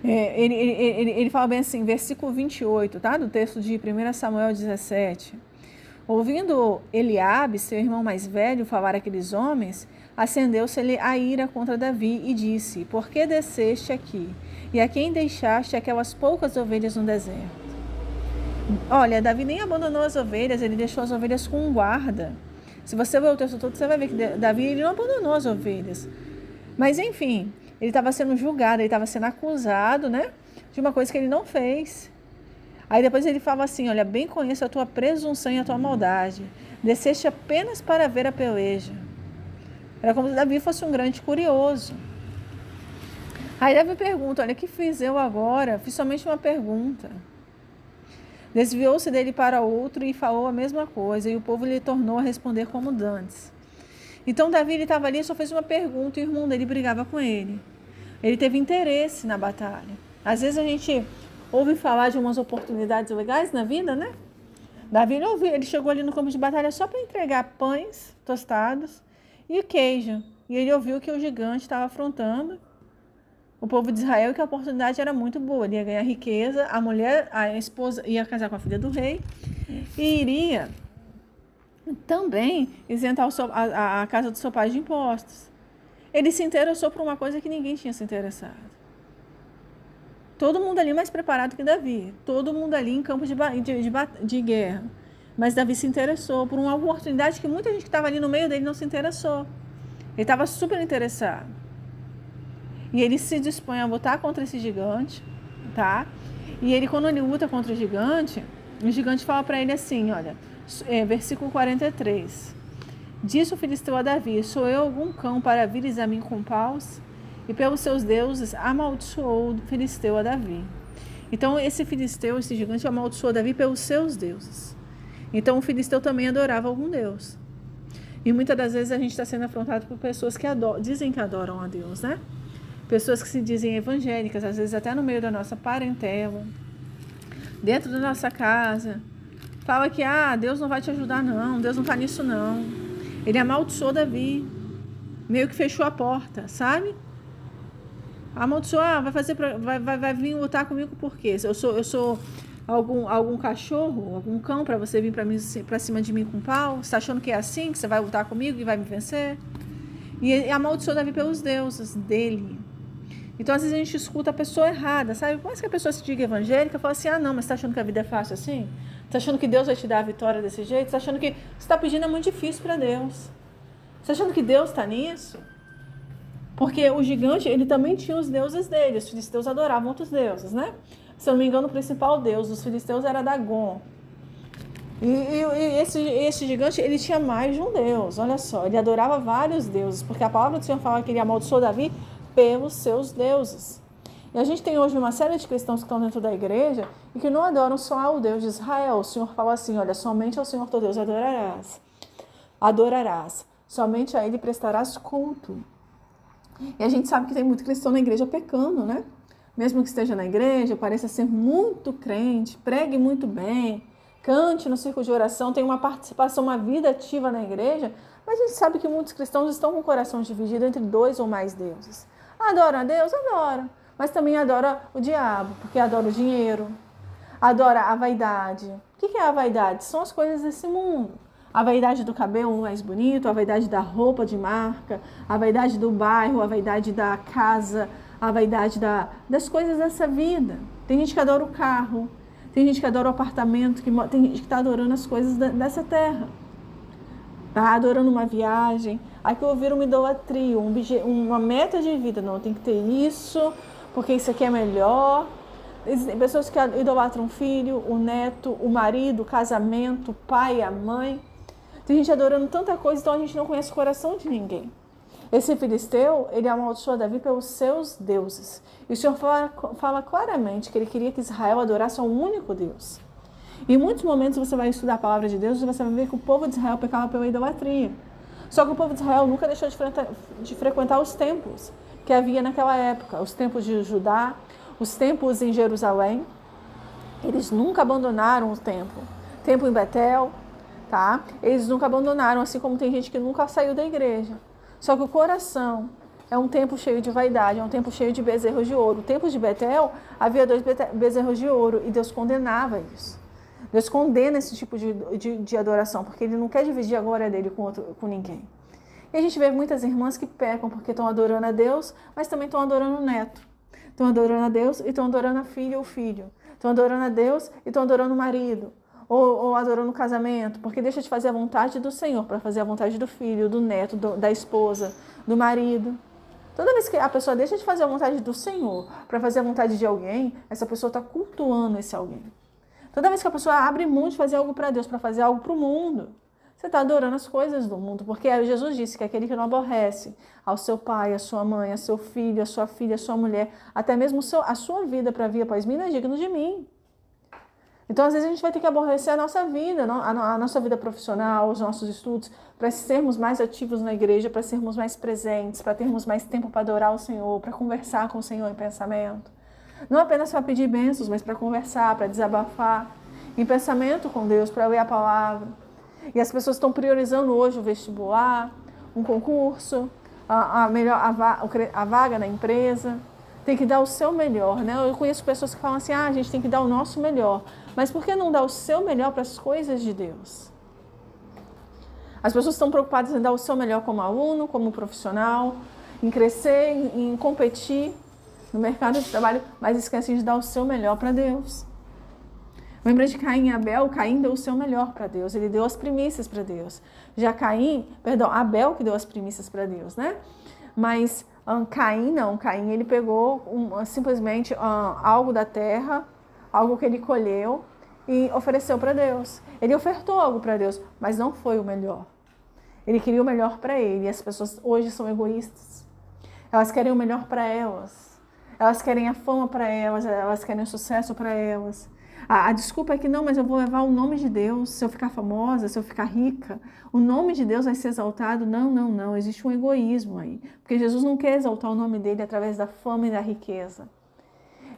Ele fala bem assim, versículo 28, tá? Do texto de 1 Samuel 17. Ouvindo Eliabe, seu irmão mais velho, falar aqueles homens, acendeu-se-lhe a ira contra Davi e disse: Por que desceste aqui? E a quem deixaste aquelas poucas ovelhas no deserto? Olha, Davi nem abandonou as ovelhas, ele deixou as ovelhas com um guarda. Se você ver o texto todo, você vai ver que Davi ele não abandonou as ovelhas. Mas enfim, ele estava sendo julgado, ele estava sendo acusado, né, de uma coisa que ele não fez. Aí depois ele fala assim, olha, bem conheço a tua presunção e a tua maldade. Desceste apenas para ver a peleja. Era como se Davi fosse um grande curioso. Aí Davi pergunta, olha, o que fiz eu agora? Fiz somente uma pergunta. Desviou-se dele para outro e falou a mesma coisa, e o povo lhe tornou a responder como dantes. Então Davi estava ali e só fez uma pergunta, e o irmão dele brigava com ele. Ele teve interesse na batalha. Às vezes a gente ouve falar de umas oportunidades legais na vida, né? Davi não ouviu, ele chegou ali no campo de batalha só para entregar pães tostados e queijo. E ele ouviu que o gigante estava afrontando o povo de Israel, que a oportunidade era muito boa. Ele ia ganhar riqueza, a esposa ia casar com a filha do rei e iria também isentar a casa do seu pai de impostos. Ele se interessou por uma coisa que ninguém tinha se interessado. Todo mundo ali mais preparado que Davi. Todo mundo ali em campo de guerra. Mas Davi se interessou por uma oportunidade que muita gente que estava ali no meio dele não se interessou. Ele estava super interessado. E ele se dispõe a lutar contra esse gigante, tá? E ele, quando ele luta contra o gigante fala para ele assim, olha, versículo 43. Disse o filisteu a Davi, sou eu algum cão para vires a mim com paus? E pelos seus deuses amaldiçoou o filisteu a Davi. Então esse gigante amaldiçoou Davi pelos seus deuses. Então o filisteu também adorava algum deus. E muitas das vezes a gente está sendo afrontado por pessoas que dizem que adoram a Deus, né? Pessoas que se dizem evangélicas, às vezes até no meio da nossa parentela, dentro da nossa casa, fala que Deus não vai te ajudar não, Deus não está nisso não. Ele amaldiçoou Davi, meio que fechou a porta, sabe? Amaldiçoou, vai vir lutar comigo por quê? Eu sou algum cachorro, algum cão para você vir para cima de mim com pau? Você está achando que é assim, que você vai lutar comigo e vai me vencer? E ele amaldiçoou Davi pelos deuses dele. Então, às vezes a gente escuta a pessoa errada, sabe? Por mais que a pessoa se diga evangélica, fala assim, não, mas você está achando que a vida é fácil assim? Você está achando que Deus vai te dar a vitória desse jeito? Você está achando que você está pedindo é muito difícil para Deus? Você está achando que Deus está nisso? Porque o gigante, ele também tinha os deuses dele. Os filisteus adoravam outros deuses, né? Se eu não me engano, o principal deus dos filisteus era Dagon. E esse gigante, ele tinha mais de um deus, olha só. Ele adorava vários deuses, porque a palavra do Senhor fala que ele amaldiçoou Davi pelos seus deuses. E a gente tem hoje uma série de cristãos que estão dentro da igreja e que não adoram só ao Deus de Israel. O Senhor fala assim, olha, somente ao Senhor teu Deus adorarás. Somente a Ele prestarás culto. E a gente sabe que tem muito cristão na igreja pecando, né? Mesmo que esteja na igreja, pareça ser muito crente, pregue muito bem, cante no círculo de oração, tem uma participação, uma vida ativa na igreja, mas a gente sabe que muitos cristãos estão com o coração dividido entre 2 ou mais deuses. Adoram a Deus? Adoram. Mas também adora o diabo, porque adora o dinheiro, adora a vaidade. O que é a vaidade? São as coisas desse mundo. A vaidade do cabelo mais bonito, a vaidade da roupa de marca, a vaidade do bairro, a vaidade da casa, a vaidade das coisas dessa vida. Tem gente que adora o carro, tem gente que adora o apartamento, tem gente que está adorando as coisas dessa terra. Está adorando uma viagem. Aí que ouvir uma idolatria, uma meta de vida. Não, tem que ter isso, porque isso aqui é melhor. Existem pessoas que idolatram o filho, o neto, o marido, o casamento, o pai, a mãe. Tem gente adorando tanta coisa, então a gente não conhece o coração de ninguém. Esse filisteu, ele amaldiçoou Davi pelos seus deuses. E o Senhor fala claramente que ele queria que Israel adorasse ao único Deus. E em muitos momentos você vai estudar a palavra de Deus e você vai ver que o povo de Israel pecava pela idolatria. Só que o povo de Israel nunca deixou de frequentar os templos que havia naquela época. Os templos de Judá, os templos em Jerusalém. Eles nunca abandonaram o templo. Templo em Betel, tá? Eles nunca abandonaram, assim como tem gente que nunca saiu da igreja. Só que o coração é um templo cheio de vaidade, é um templo cheio de bezerros de ouro. O templo de Betel havia 2 bezerros de ouro e Deus condenava isso. Deus condena esse tipo de adoração, porque Ele não quer dividir a glória dele com ninguém. E a gente vê muitas irmãs que pecam porque estão adorando a Deus, mas também estão adorando o neto. Estão adorando a Deus e estão adorando a filha ou filho. Estão adorando a Deus e estão adorando o marido. Ou adorando o casamento, porque deixa de fazer a vontade do Senhor para fazer a vontade do filho, do neto, da esposa, do marido. Toda vez que a pessoa deixa de fazer a vontade do Senhor para fazer a vontade de alguém, essa pessoa está cultuando esse alguém. Toda vez que a pessoa abre mão de fazer algo para Deus, para fazer algo para o mundo, você está adorando as coisas do mundo, porque Jesus disse que aquele que não aborrece ao seu pai, a sua mãe, a seu filho, a sua filha, a sua mulher, até mesmo a sua vida para vir após mim, não é digno de mim. Então, às vezes, a gente vai ter que aborrecer a nossa vida, a nossa vida profissional, os nossos estudos, para sermos mais ativos na igreja, para sermos mais presentes, para termos mais tempo para adorar o Senhor, para conversar com o Senhor em pensamento. Não apenas para pedir bênçãos, mas para conversar, para desabafar, em pensamento com Deus, para ler a palavra. E as pessoas estão priorizando hoje o vestibular, um concurso, a vaga na empresa. Tem que dar o seu melhor, né? Eu conheço pessoas que falam assim, a gente tem que dar o nosso melhor. Mas por que não dar o seu melhor para as coisas de Deus? As pessoas estão preocupadas em dar o seu melhor como aluno, como profissional, em crescer, em competir no mercado de trabalho, mas esquecem de dar o seu melhor para Deus. Lembra de Caim e Abel? Caim deu o seu melhor para Deus, ele deu as primícias para Deus. Já Abel que deu as primícias para Deus, né? Mas Caim não, Caim ele pegou simplesmente algo da terra, algo que ele colheu e ofereceu para Deus. Ele ofertou algo para Deus, mas não foi o melhor. Ele queria o melhor para ele. E as pessoas hoje são egoístas. Elas querem o melhor para elas. Elas querem a fama para elas, elas querem o sucesso para elas. A desculpa é que não, mas eu vou levar o nome de Deus, se eu ficar famosa, se eu ficar rica, o nome de Deus vai ser exaltado. Não, existe um egoísmo aí. Porque Jesus não quer exaltar o nome dele através da fama e da riqueza.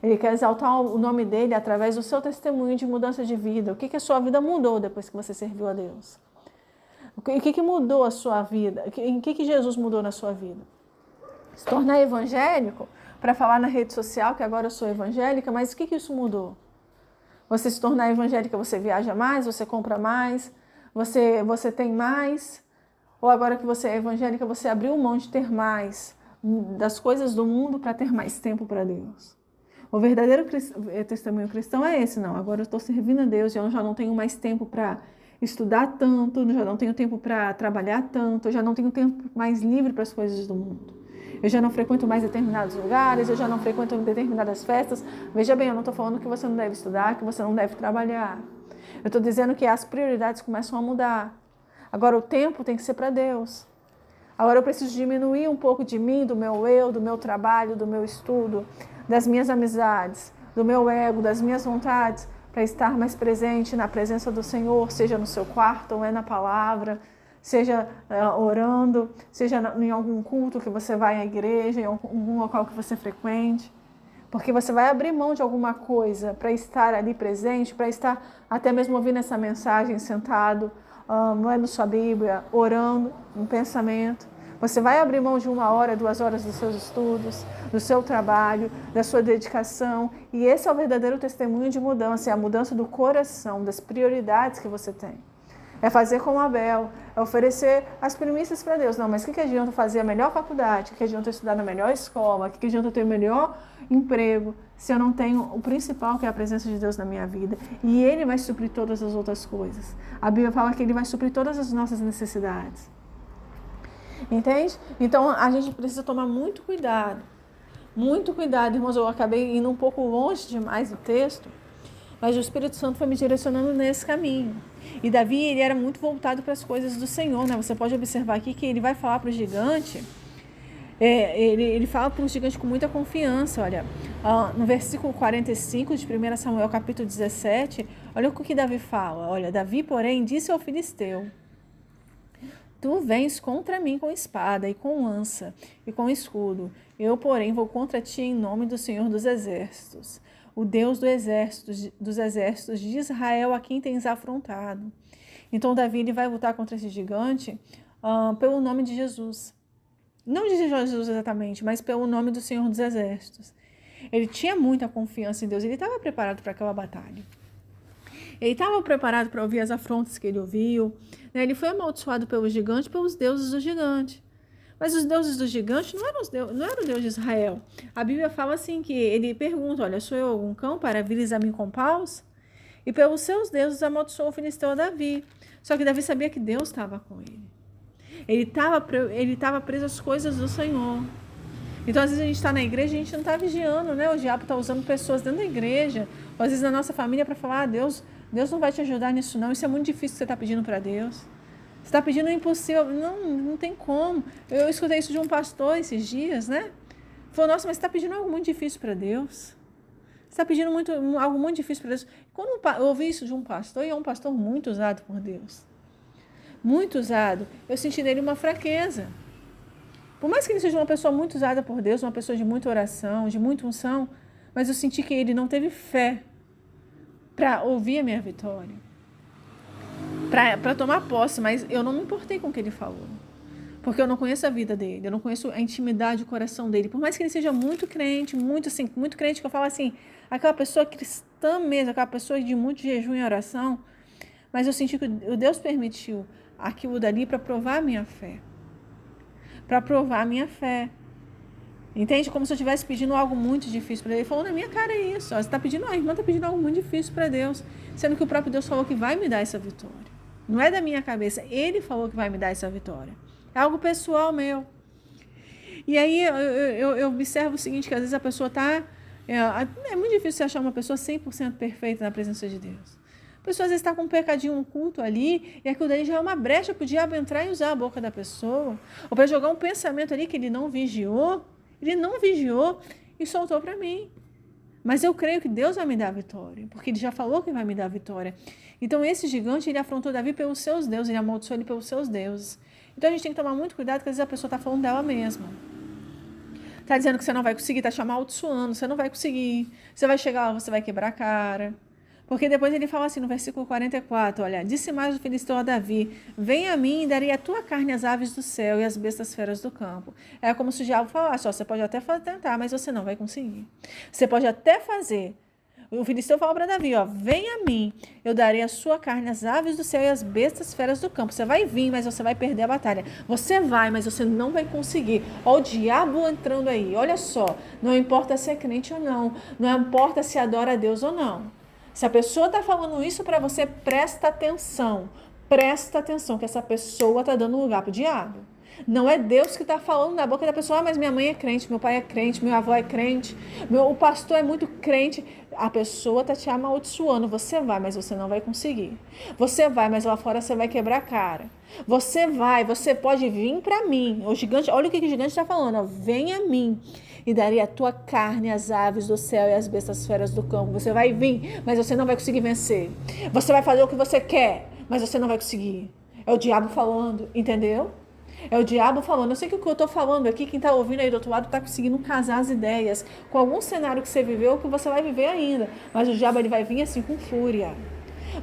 Ele quer exaltar o nome dele através do seu testemunho de mudança de vida. O que a sua vida mudou depois que você serviu a Deus? O que mudou a sua vida? Em que Jesus mudou na sua vida? Se tornar evangélico, para falar na rede social que agora eu sou evangélica, mas o que isso mudou? Você se tornar evangélica, você viaja mais, você compra mais, você tem mais? Ou agora que você é evangélica, você abriu mão de ter mais das coisas do mundo para ter mais tempo para Deus? O verdadeiro testemunho cristão é esse, não. Agora eu estou servindo a Deus e eu já não tenho mais tempo para estudar tanto, eu já não tenho tempo para trabalhar tanto, eu já não tenho tempo mais livre para as coisas do mundo. Eu já não frequento mais determinados lugares, eu já não frequento determinadas festas. Veja bem, eu não estou falando que você não deve estudar, que você não deve trabalhar. Eu estou dizendo que as prioridades começam a mudar. Agora o tempo tem que ser para Deus. Agora eu preciso diminuir um pouco de mim, do meu eu, do meu trabalho, do meu estudo, das minhas amizades, do meu ego, das minhas vontades, para estar mais presente na presença do Senhor, seja no seu quarto ou é na palavra, seja orando, seja em algum culto que você vai à igreja, em algum local que você frequente. Porque você vai abrir mão de alguma coisa para estar ali presente, para estar até mesmo ouvindo essa mensagem sentado, lendo sua Bíblia, orando, um pensamento. Você vai abrir mão de 1 hora, 2 horas dos seus estudos, do seu trabalho, da sua dedicação. E esse é o verdadeiro testemunho de mudança, é a mudança do coração, das prioridades que você tem. É fazer como Abel, é oferecer as primícias para Deus. Não, mas o que adianta fazer a melhor faculdade? O que adianta estudar na melhor escola? O que adianta ter o melhor emprego se eu não tenho o principal, que é a presença de Deus na minha vida? E Ele vai suprir todas as outras coisas. A Bíblia fala que Ele vai suprir todas as nossas necessidades. Entende? Então, a gente precisa tomar muito cuidado. Muito cuidado, irmãos. Eu acabei indo um pouco longe demais do texto, mas o Espírito Santo foi me direcionando nesse caminho. E Davi, ele era muito voltado para as coisas do Senhor, né? Você pode observar aqui que ele vai falar para o gigante, ele fala para o gigante com muita confiança. Olha, no versículo 45 de 1 Samuel, capítulo 17, olha o que Davi fala. Olha, Davi, porém, disse ao filisteu: Tu vens contra mim com espada e com lança e com escudo. Eu, porém, vou contra ti em nome do Senhor dos Exércitos, o Deus dos exércitos de Israel, a quem tens afrontado. Então, Davi ele vai lutar contra esse gigante pelo nome de Jesus. Não de Jesus exatamente, mas pelo nome do Senhor dos Exércitos. Ele tinha muita confiança em Deus, ele estava preparado para aquela batalha. Ele estava preparado para ouvir as afrontas que ele ouviu, né? Ele foi amaldiçoado pelo gigante, pelos deuses do gigante. Mas os deuses do gigante não eram o Deus de Israel. A Bíblia fala assim que ele pergunta, olha, sou eu algum cão para vires a mim com paus? E pelos seus deuses amaldiçoou o filisteu a Davi. Só que Davi sabia que Deus estava com ele. Ele estava preso às coisas do Senhor. Então, às vezes, a gente está na igreja e a gente não está vigiando, né? O diabo está usando pessoas dentro da igreja, ou às vezes na nossa família, para falar, Deus não vai te ajudar nisso, não. Isso é muito difícil que você está pedindo para Deus. Você está pedindo o impossível. Não tem como. Eu escutei isso de um pastor esses dias, né? Falou, nossa, mas você está pedindo algo muito difícil para Deus. Você está pedindo algo muito difícil para Deus. Quando eu ouvi isso de um pastor, e é um pastor muito usado por Deus, muito usado, eu senti nele uma fraqueza. Por mais que ele seja uma pessoa muito usada por Deus, uma pessoa de muita oração, de muita unção, mas eu senti que ele não teve fé para ouvir a minha vitória, para tomar posse, mas eu não me importei com o que ele falou, porque eu não conheço a vida dele, eu não conheço a intimidade do coração dele. Por mais que ele seja muito crente, muito crente, que eu falo assim, aquela pessoa cristã mesmo, aquela pessoa de muito jejum e oração, mas eu senti que o Deus permitiu aquilo dali para provar a minha fé. Para provar a minha fé. Entende? Como se eu estivesse pedindo algo muito difícil para Deus. Ele falou na minha cara isso. Ó, você tá pedindo, a irmã está pedindo algo muito difícil para Deus. Sendo que o próprio Deus falou que vai me dar essa vitória. Não é da minha cabeça. Ele falou que vai me dar essa vitória. É algo pessoal meu. E aí eu observo o seguinte, que às vezes a pessoa está... É muito difícil você achar uma pessoa 100% perfeita na presença de Deus. A pessoa às vezes está com um pecadinho oculto ali, e aquilo daí já é uma brecha para o diabo entrar e usar a boca da pessoa, ou para jogar um pensamento ali que ele não vigiou e soltou para mim. Mas eu creio que Deus vai me dar a vitória, porque ele já falou que vai me dar a vitória. Então esse gigante, ele afrontou Davi pelos seus deuses, ele amaldiçoou ele pelos seus deuses. Então a gente tem que tomar muito cuidado, porque às vezes a pessoa está falando dela mesma. Está dizendo que você não vai conseguir, está te amaldiçoando, você não vai conseguir, você vai chegar lá, você vai quebrar a cara. Porque depois ele fala assim no versículo 44, olha, disse mais o filisteu a Davi, vem a mim e darei a tua carne às aves do céu e às bestas feras do campo. É como se o diabo falasse, ó, você pode até tentar, mas você não vai conseguir. Você pode até fazer. O filisteu fala para Davi, ó, vem a mim, eu darei a sua carne às aves do céu e às bestas feras do campo. Você vai vir, mas você vai perder a batalha. Você vai, mas você não vai conseguir. Ó, o diabo entrando aí, olha só, não importa se é crente ou não, não importa se adora a Deus ou não. Se a pessoa está falando isso para você, presta atenção, que essa pessoa está dando lugar para o diabo. Não é Deus que está falando na boca da pessoa, mas minha mãe é crente, meu pai é crente, meu avô é crente, o pastor é muito crente. A pessoa está te amaldiçoando, você vai, mas você não vai conseguir. Você vai, mas lá fora você vai quebrar a cara. Você vai, você pode vir para mim. O gigante, olha o que o gigante está falando, ó, vem a mim. E darei a tua carne às aves do céu e às bestas feras do campo. Você vai vir, mas você não vai conseguir vencer. Você vai fazer o que você quer, mas você não vai conseguir. É o diabo falando, entendeu? É o diabo falando. Eu sei que o que eu estou falando aqui, quem está ouvindo aí do outro lado está conseguindo casar as ideias com algum cenário que você viveu, que você vai viver ainda. Mas o diabo ele vai vir assim com fúria.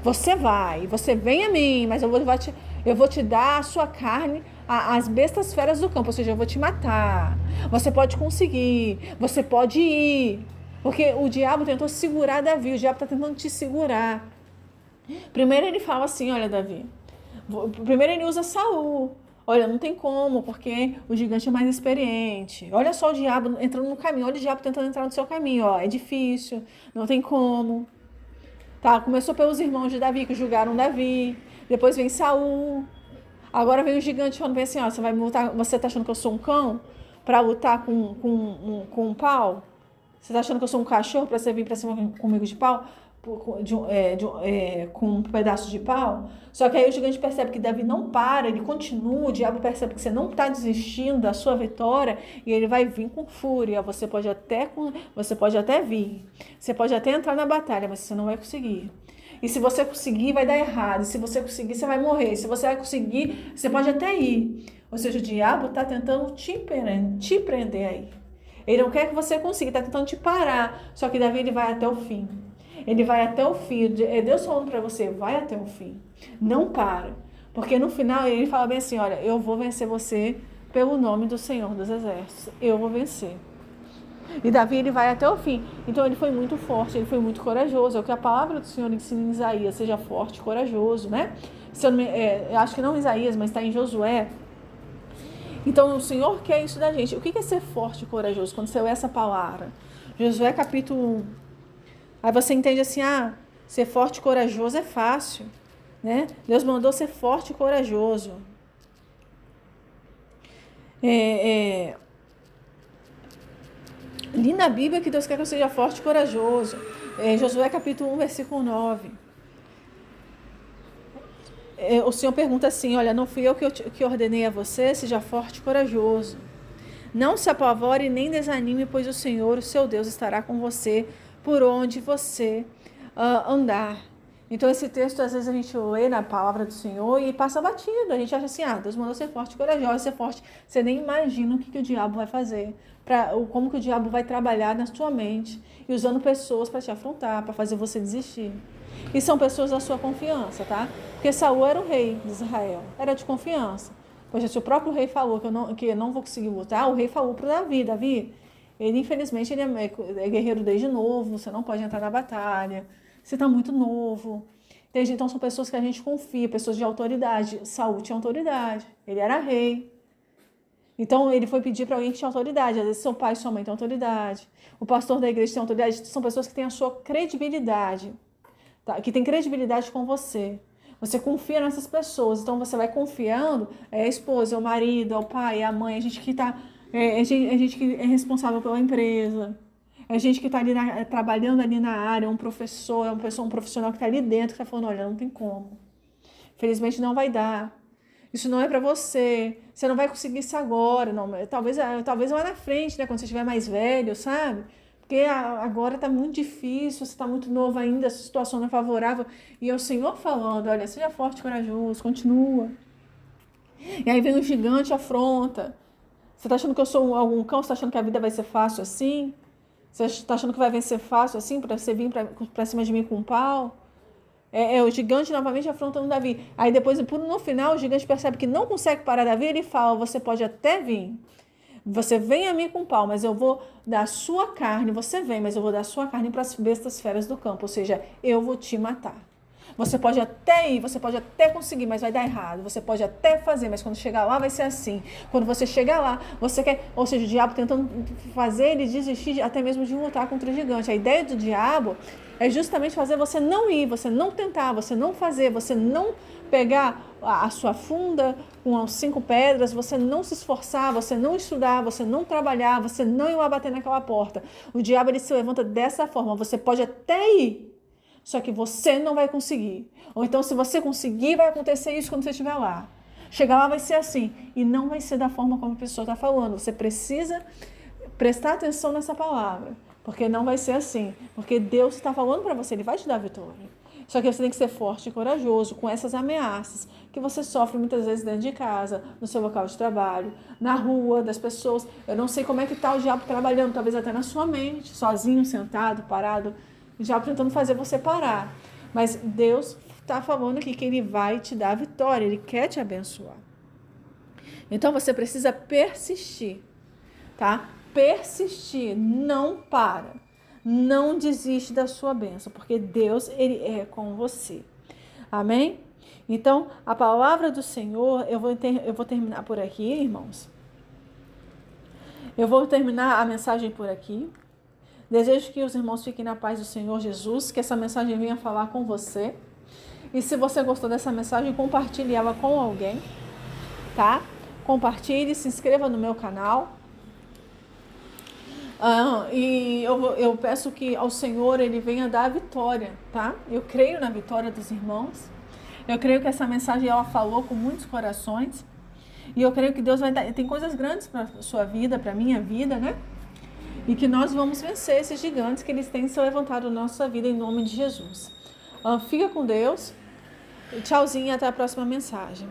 Você vai, você vem a mim, mas eu vou te dar a sua carne, as bestas feras do campo, ou seja, eu vou te matar. Você pode conseguir, você pode ir. Porque o diabo tentou segurar Davi, o diabo está tentando te segurar. Primeiro ele fala assim, olha Davi, primeiro ele usa Saul. Olha, não tem como, porque o gigante é mais experiente. Olha só o diabo entrando no caminho, olha o diabo tentando entrar no seu caminho, ó, é difícil, não tem como. Tá, começou pelos irmãos de Davi, que julgaram Davi. Depois vem Saul. Agora vem o gigante falando bem assim, ó, você vai lutar, você tá achando que eu sou um cão para lutar com um pau? Você tá achando que eu sou um cachorro para você vir para cima comigo de pau? Com um pedaço de pau? Só que aí o gigante percebe que Davi não para, ele continua, o diabo percebe que você não está desistindo da sua vitória e ele vai vir com fúria. Você pode até vir, você pode até entrar na batalha, mas você não vai conseguir. E se você conseguir, vai dar errado. E se você conseguir, você vai morrer. Se você vai conseguir, você pode até ir. Ou seja, o diabo está tentando te prender aí. Ele não quer que você consiga, está tentando te parar. Só que Davi ele vai até o fim. Ele vai até o fim. É Deus falando para você, vai até o fim. Não para. Porque no final ele fala bem assim, olha, eu vou vencer você pelo nome do Senhor dos Exércitos. Eu vou vencer. E Davi, ele vai até o fim. Então, ele foi muito forte, ele foi muito corajoso. É o que a palavra do Senhor ensina em Isaías, seja forte e corajoso, né? Eu acho que não em Isaías, mas está em Josué. Então, o Senhor quer isso da gente. O que é ser forte e corajoso? Quando você lê essa palavra. Josué capítulo 1. Aí você entende assim, ser forte e corajoso é fácil, né? Deus mandou ser forte e corajoso. Li na Bíblia que Deus quer que eu seja forte e corajoso. Josué capítulo 1, versículo 9. O Senhor pergunta assim, olha, não fui eu que ordenei a você, seja forte e corajoso. Não se apavore nem desanime, pois o Senhor, o seu Deus, estará com você por onde você andar. Então, esse texto, às vezes, a gente lê na palavra do Senhor e passa batido. A gente acha assim, Deus mandou ser forte e corajoso, ser forte. Você nem imagina o que o diabo vai fazer, como que o diabo vai trabalhar na sua mente e usando pessoas para te afrontar, para fazer você desistir. E são pessoas da sua confiança, tá? Porque Saul era o rei de Israel, era de confiança. Pois se o próprio rei falou que eu não vou conseguir lutar, o rei falou para Davi, ele infelizmente ele é guerreiro desde novo, você não pode entrar na batalha, você está muito novo. Entende? Então são pessoas que a gente confia, pessoas de autoridade. Saul tinha autoridade, ele era rei. Então ele foi pedir para alguém que tinha autoridade, às vezes seu pai e sua mãe têm autoridade, o pastor da igreja tem autoridade, são pessoas que têm a sua credibilidade, tá? Que tem credibilidade com você. Você confia nessas pessoas, então você vai confiando, a esposa, o marido, o pai, a mãe, a gente que gente que é responsável pela empresa, a gente que está ali trabalhando ali na área, um professor, um profissional que está ali dentro, que está falando, olha, não tem como. Infelizmente não vai dar. Isso não é para você. Você não vai conseguir isso agora. Não. Talvez lá na frente, né, quando você estiver mais velho, sabe? Porque agora está muito difícil, você está muito novo ainda, a situação não é favorável. E é o Senhor falando, olha, seja forte e corajoso, continua. E aí vem um gigante e afronta. Você está achando que eu sou algum cão? Você está achando que a vida vai ser fácil assim? Você está achando que vai vencer fácil assim, para você vir para cima de mim com um pau? O gigante novamente afrontando Davi. Aí depois, no final, o gigante percebe que não consegue parar Davi, ele fala, você pode até vir. Você vem a mim com pau, mas eu vou dar sua carne, você vem, mas eu vou dar sua carne para as bestas feras do campo, ou seja, eu vou te matar. Você pode até ir, você pode até conseguir, mas vai dar errado. Você pode até fazer, mas quando chegar lá vai ser assim. Quando você chegar lá, você quer... Ou seja, o diabo tentando fazer ele desistir até mesmo de lutar contra o gigante. A ideia do diabo é justamente fazer você não ir, você não tentar, você não fazer, você não pegar a sua funda com as 5 pedras, você não se esforçar, você não estudar, você não trabalhar, você não ir lá bater naquela porta. O diabo ele se levanta dessa forma. Você pode até ir, só que você não vai conseguir. Ou então, se você conseguir, vai acontecer isso quando você estiver lá. Chegar lá vai ser assim. E não vai ser da forma como a pessoa está falando. Você precisa prestar atenção nessa palavra. Porque não vai ser assim. Porque Deus está falando para você, Ele vai te dar vitória. Só que você tem que ser forte e corajoso com essas ameaças que você sofre muitas vezes dentro de casa, no seu local de trabalho, na rua, das pessoas. Eu não sei como é que está o diabo trabalhando, talvez até na sua mente, sozinho, sentado, parado. O diabo tentando fazer você parar. Mas Deus está falando aqui que Ele vai te dar a vitória, Ele quer te abençoar. Então você precisa persistir, tá? Persistir, não para. Não desiste da sua bênção, porque Deus, Ele é com você. Amém? Então, a palavra do Senhor, eu vou terminar por aqui, irmãos. Eu vou terminar a mensagem por aqui. Desejo que os irmãos fiquem na paz do Senhor Jesus, que essa mensagem venha falar com você. E se você gostou dessa mensagem, compartilhe ela com alguém, tá? Compartilhe, se inscreva no meu canal. E eu peço que ao Senhor Ele venha dar a vitória, tá? Eu creio na vitória dos irmãos. Eu creio que essa mensagem ela falou com muitos corações. E eu creio que Deus vai dar... Tem coisas grandes para a sua vida, para a minha vida, né? E que nós vamos vencer esses gigantes que eles têm se levantado na nossa vida em nome de Jesus. Fica com Deus. Tchauzinho, até a próxima mensagem.